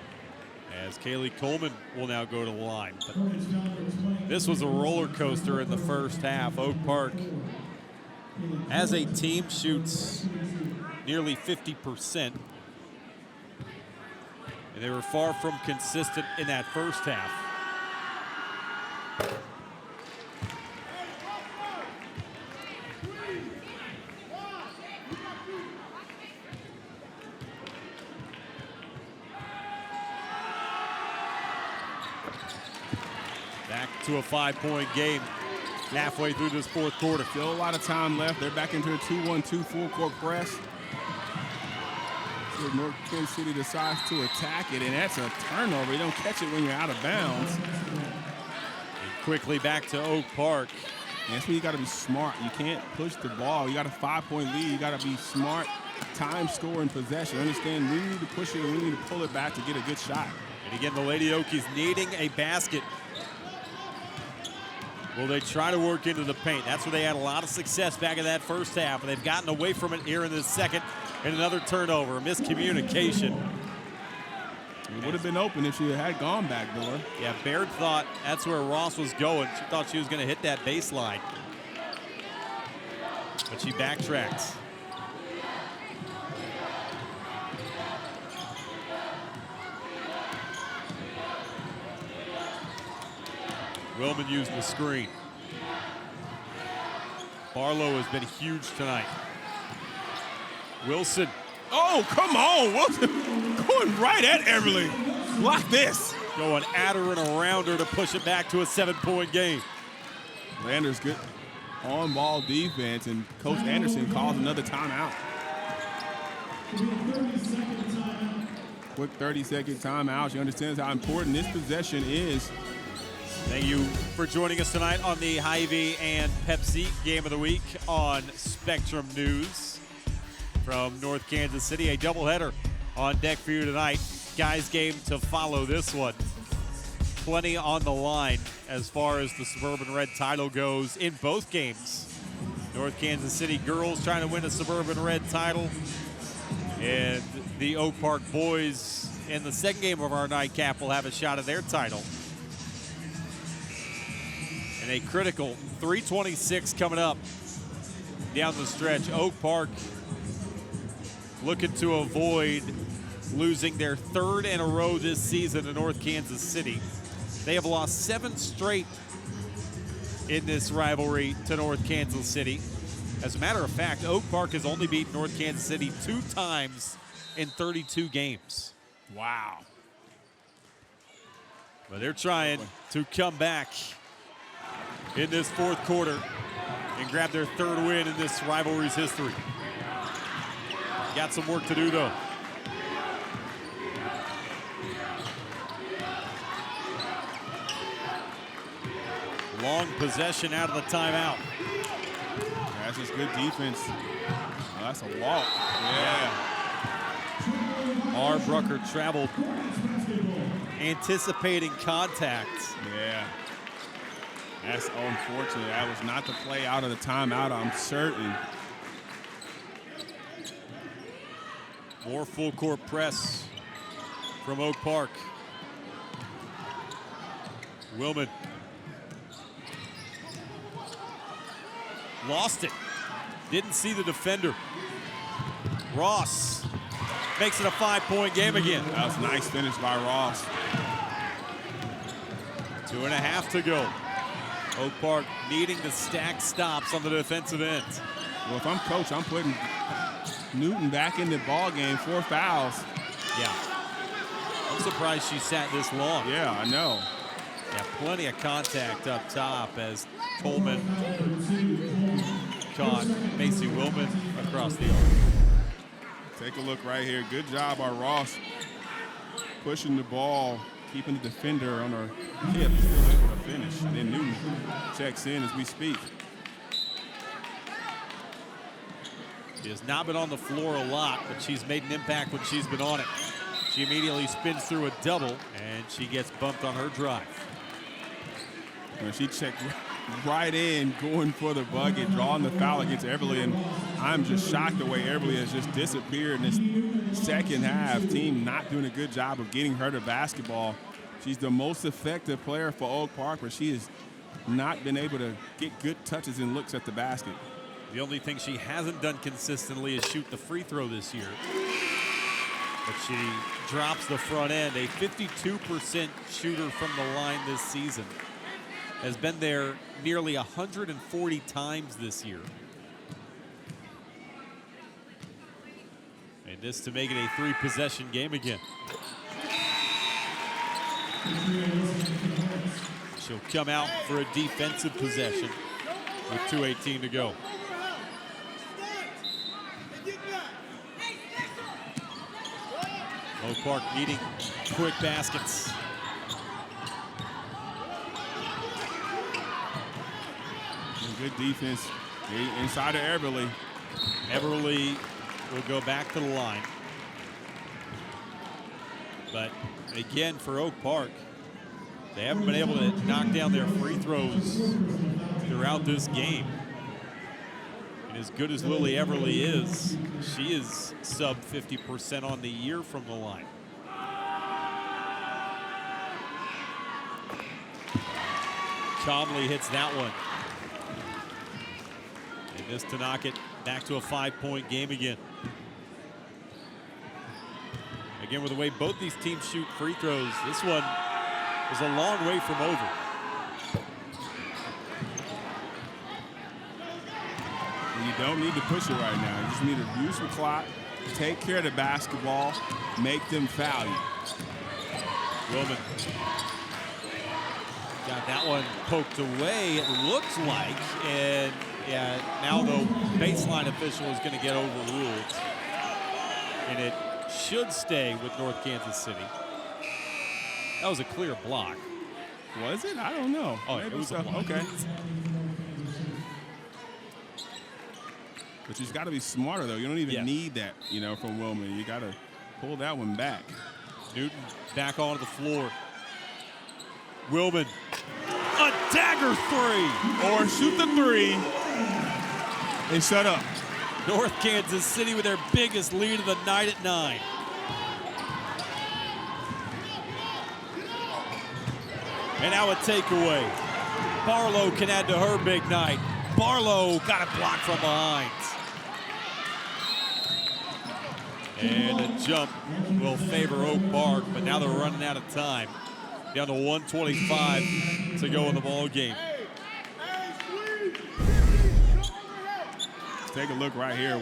as Kaylee Coleman will now go to the line. But this was a roller coaster in the first half. Oak Park, as a team, shoots nearly 50%. And they were far from consistent in that first half. To a 5-point game halfway through this fourth quarter. Still a lot of time left. They're back into a 2-1-2 full court press. So North Kansas City decides to attack it, and that's a turnover. You don't catch it when you're out of bounds. And quickly back to Oak Park. And that's where you got to be smart. You can't push the ball. You got a 5-point lead. You got to be smart, time, score, and possession. Understand we need to push it and we need to pull it back to get a good shot. And again, the Lady Okies needing a basket. Will they try to work into the paint? That's where they had a lot of success back in that first half, and they've gotten away from it here in the second. And another turnover, miscommunication. It would have been open if she had gone back door. Yeah, Baird thought that's where Ross was going. She thought she was going to hit that baseline. But she backtracked. Willman used the screen. Barlow has been huge tonight. Wilson. Oh, come on, Wilson. Going right at Everly. Block this. Going at her and around her to push it back to a 7-point game. Landers good on-ball defense, and Coach Anderson calls another timeout. Quick 30-second timeout. She understands how important this possession is. Thank you for joining us tonight on the Hy-Vee and Pepsi Game of the Week on Spectrum News from North Kansas City. A doubleheader on deck for you tonight. Guys game to follow this one. Plenty on the line as far as the Suburban Red title goes in both games. North Kansas City girls trying to win a Suburban Red title. And the Oak Park boys in the second game of our nightcap will have a shot at their title. And a critical 3:26 coming up down the stretch. Oak Park looking to avoid losing their third in a row this season to North Kansas City. They have lost 7 straight in this rivalry to North Kansas City. As a matter of fact, Oak Park has only beaten North Kansas City 2 times in 32 games. Wow. But they're trying to come back in this fourth quarter and grab their 3rd win in this rivalry's history. Got some work to do, though. Long possession out of the timeout. That's just good defense. Oh, that's a walk. Yeah. R. Brucker traveled, anticipating contact. Yeah. That's unfortunate. That was not the play out of the timeout, I'm certain. More full court press from Oak Park. Willman. Lost it. Didn't see the defender. Ross makes it a 5-point game again. That was a nice finish by Ross. 2.5 to go. Oak Park needing to stack stops on the defensive end. Well, if I'm coach, I'm putting Newton back in the ball game. 4 fouls. Yeah. I'm surprised she sat this long. Yeah, I know. Yeah, plenty of contact up top as Coleman caught Macy Willman across the arm. Take a look right here. Good job by Ross pushing the ball, keeping the defender on her hip, still able to finish. And then Newton checks in as we speak. She has not been on the floor a lot, but she's made an impact when she's been on it. She immediately spins through a double, and she gets bumped on her drive. And she checked right in, going for the bucket, drawing the foul against Everly. And I'm just shocked the way Everly has just disappeared in this second half. Team not doing a good job of getting her to basketball. She's the most effective player for Oak Park, but she has not been able to get good touches and looks at the basket. The only thing she hasn't done consistently is shoot the free throw this year. But she drops the front end. A 52% shooter from the line this season. Has been there nearly 140 times this year. And this to make it a 3-possession game again. She'll come out for a defensive possession with 2:18 to go. Oak Park needing quick baskets. Good defense inside of Everly. Everly will go back to the line. But again, for Oak Park, they haven't been able to knock down their free throws throughout this game. And as good as Lily Everly is, she is sub 50% on the year from the line. Chomley hits that one. And this to knock it back to a 5-point game again. Again, with the way both these teams shoot free throws, this one is a long way from over. You don't need to push it right now. You just need to use the clock, take care of the basketball, make them foul you. Wilman got that one poked away, it looks like, and yeah, now the baseline official is going to get overruled. And it should stay with North Kansas City. That was a clear block. Was it? I don't know. Oh, maybe it was so. a block. Okay. But you've got to be smarter, though. You don't even need that, from Wilman. You got to pull that one back. Newton back onto the floor. Wilman, a dagger three. Or shoot the three and shut up. North Kansas City with their biggest lead of the night at 9. And now a takeaway. Barlow can add to her big night. Barlow got it blocked from behind. And a jump will favor Oak Park, but now they're running out of time. Down to 1:25 to go in the ball game. Let's take a look right here.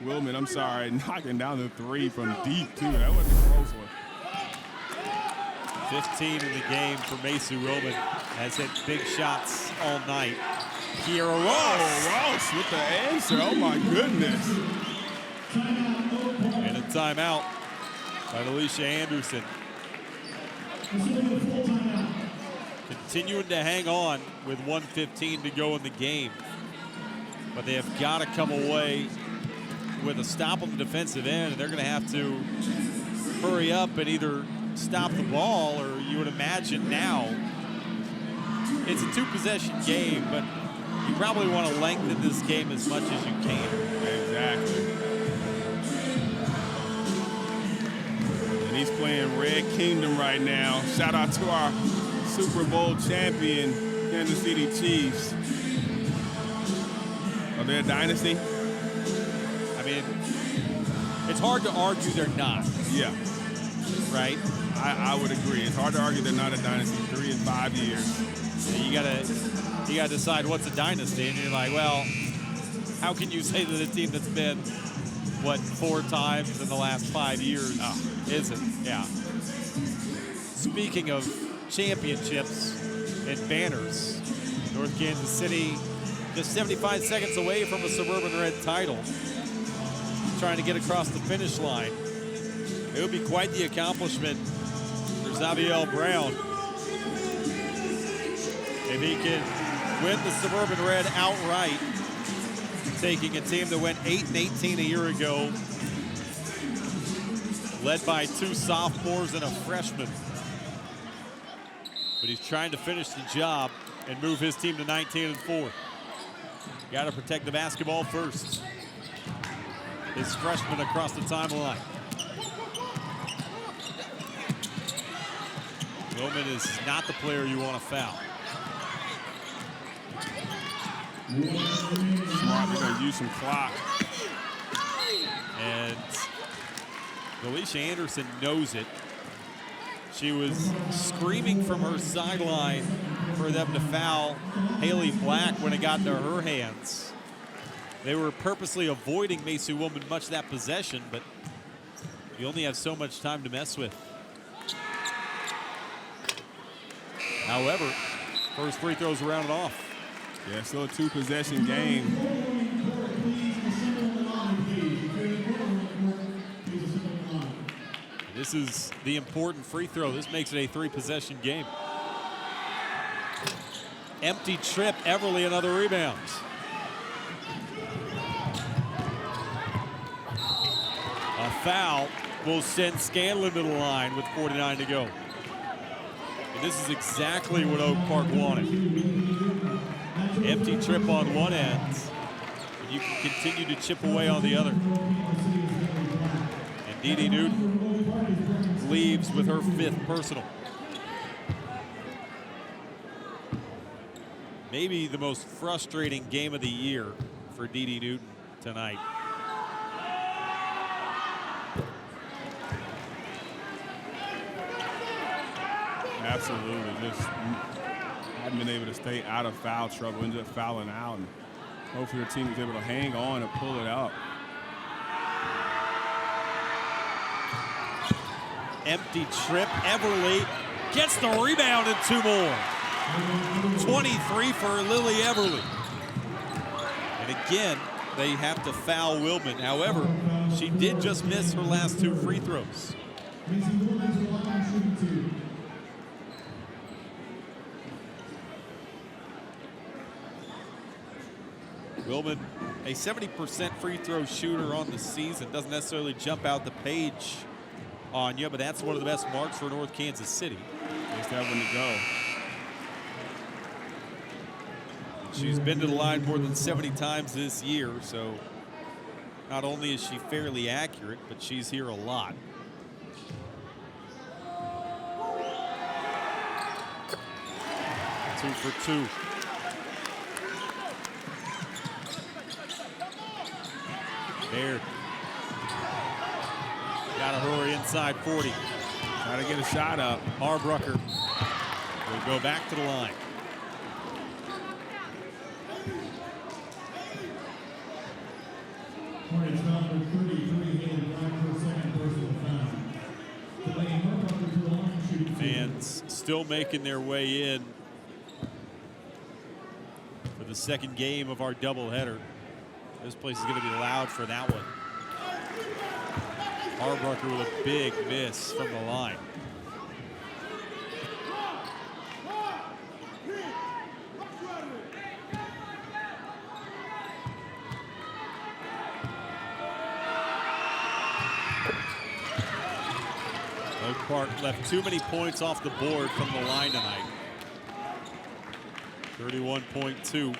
Wilman, I'm sorry, knocking down the three from deep, too. That wasn't a close one. 15 in the game for Macy Wilman. Has hit big shots all night. Kiera Ross. Oh, Ross with the answer. Oh, my goodness. And a timeout by Alicia Anderson. Continuing to hang on with 1:15 to go in the game. But they have got to come away with a stop on the defensive end, and they're going to have to hurry up and either stop the ball, or you would imagine now it's a 2-possession game, but you probably want to lengthen this game as much as you can. Exactly. And he's playing Red Kingdom right now. Shout out to our Super Bowl champion, Kansas City Chiefs. Are they a dynasty? I mean, it's hard to argue they're not. Yeah. Right? I would agree. It's hard to argue they're not a dynasty. 3 in 5 years. You gotta decide what's a dynasty, and you're like, well, how can you say that a team that's been 4 times in the last 5 years isn't? Yeah. Speaking of championships and banners, North Kansas City just 75 seconds away from a Suburban Red title, trying to get across the finish line. It would be quite the accomplishment for Xavier Brown if he can win the Suburban Red outright, taking a team that went 8-18 a year ago, led by 2 sophomores and a freshman. But he's trying to finish the job and move his team to 19-4. Got to protect the basketball first. His freshman across the timeline. Wilman is not the player you want to foul. Smart, they're going to use some clock. And Alicia Anderson knows it. She was screaming from her sideline for them to foul Haley Black when it got into her hands. They were purposely avoiding Macy Wilman much of that possession, but you only have so much time to mess with. However, first free throws rounded off. Yeah, still a 2-possession game. This is the important free throw. This makes it a 3-possession game. Empty trip, Everly, another rebound. A foul will send Scanlon to the line with 49 to go. And this is exactly what Oak Park wanted. Empty trip on one end, and you can continue to chip away on the other. And Dee Newton leaves with her 5th personal. Maybe the most frustrating game of the year for Dee Newton tonight. Absolutely. Just hadn't been able to stay out of foul trouble, ended up fouling out. And hopefully her team was able to hang on and pull it up. Empty trip. Everly gets the rebound and 2 more. 23 for Lily Everly. And again, they have to foul Willman. However, she did just miss her last 2 free throws. Willman, a 70% free throw shooter on the season. Doesn't necessarily jump out the page on you, but that's one of the best marks for North Kansas City. Just that one to go. She's been to the line more than 70 times this year, so not only is she fairly accurate, but she's here a lot. Two for 2. Baird. Gotta hurry inside 40. Try to get a shot up. Harbrucker will go back to the line. Hornets foul number 33, Haley Black for a 2nd personal foul. Delaney Harbucker to the line, shooting 2. Fans still making their way in for the 2nd game of our doubleheader. This place is going to be loud for that one. Harbrucker with a big miss from the line. Oak Park left too many points off the board from the line tonight. 31.2.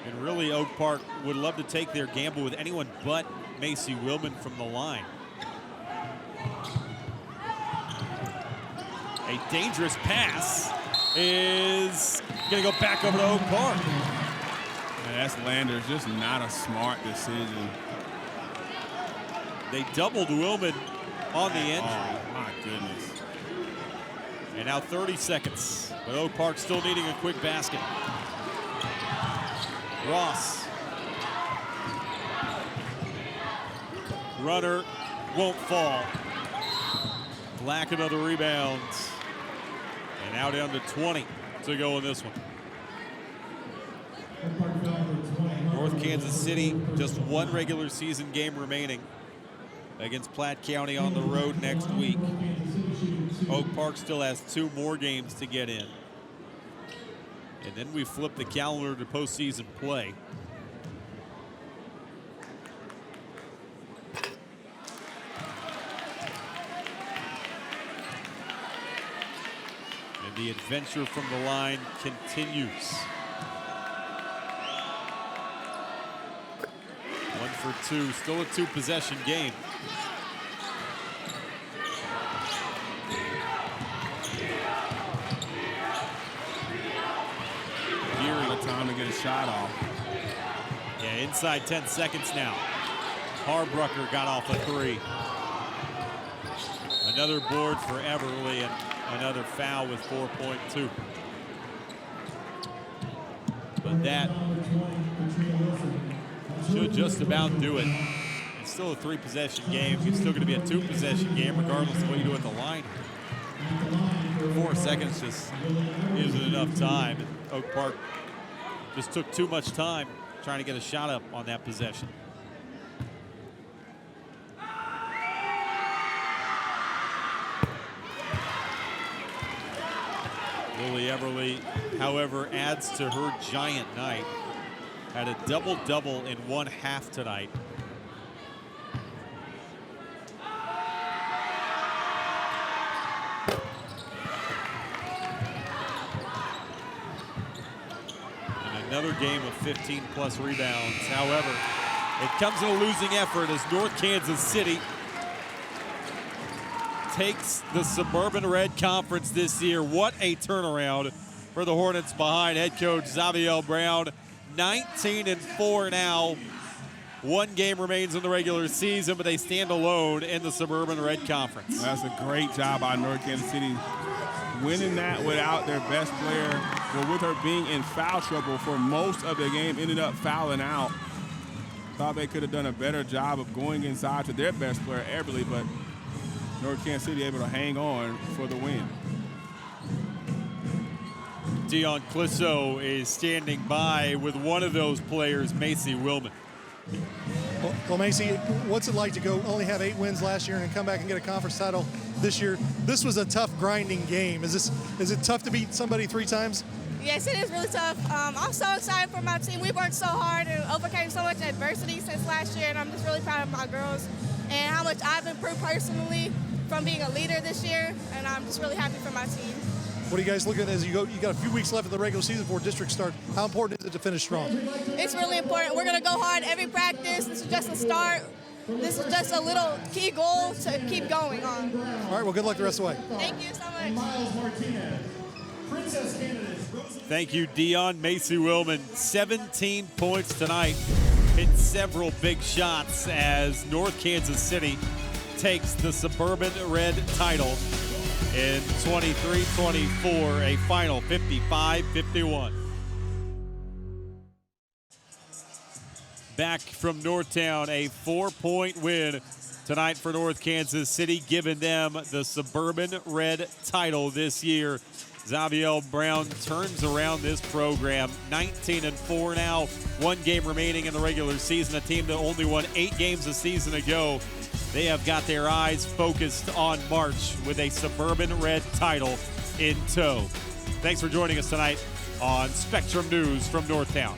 And really, Oak Park would love to take their gamble with anyone but Macy Willman from the line. A dangerous pass is going to go back over to Oak Park. And that's Landers, just not a smart decision. They doubled Willman on the entry. Oh, my goodness. And now 30 seconds, but Oak Park still needing a quick basket. Ross. Runner won't fall. Black another rebound. And now down to 20 to go in this one. North Kansas City, just 1 regular season game remaining against Platte County on the road next week. Oak Park still has 2 more games to get in. And then we flip the calendar to postseason play. And the adventure from the line continues. 1 for 2, still a 2-possession game. Time to get a shot off. Yeah, inside 10 seconds now. Harbrucker got off a 3. Another board for Everly and another foul with 4.2. But that should just about do it. It's still a 3-possession game. It's still going to be a 2-possession game regardless of what you do at the line. 4 seconds just isn't enough time. And Oak Park just took too much time trying to get a shot up on that possession. Lily Everly, however, adds to her giant night. Had a double-double in one half tonight. And another game of 15-plus rebounds. However, it comes in a losing effort as North Kansas City takes the Suburban Red Conference this year. What a turnaround for the Hornets behind head coach Xavier Brown. 19-4 now. One game remains in the regular season, but they stand alone in the Suburban Red Conference. That's a great job by North Kansas City, winning that without their best player, but with her being in foul trouble for most of the game, ended up fouling out. Thought they could have done a better job of going inside to their best player, Everly, but North Kansas City able to hang on for the win. Dion Clisso is standing by with one of those players, Macy Willman. Well, Macy, what's it like to go only have 8 wins last year and come back and get a conference title this year? This was a tough, grinding game. Is it tough to beat somebody 3 times? Yes, it is really tough. I'm so excited for my team. We worked so hard and overcame so much adversity since last year, and I'm just really proud of my girls and how much I've improved personally from being a leader this year, and I'm just really happy for my team. What are you guys looking at as you go? You got a few weeks left of the regular season before district start. How important is it to finish strong? It's really important. We're going to go hard every practice. This is just a start. This is just a little key goal to keep going on. All right, well, good luck the rest of the way. Thank you so much. Miles Martinez, Princess Candidates. Thank you, Dion. Macy Willman, 17 points tonight. Hit several big shots as North Kansas City takes the Suburban Red title in 23-24, a final 55-51. Back from Northtown, a 4-point win tonight for North Kansas City, giving them the Suburban Red title this year. Xavier Brown turns around this program. 19-4 now, 1 game remaining in the regular season. A team that only won 8 games a season ago. They have got their eyes focused on March with a Suburban Red title in tow. Thanks for joining us tonight on Spectrum News from Northtown.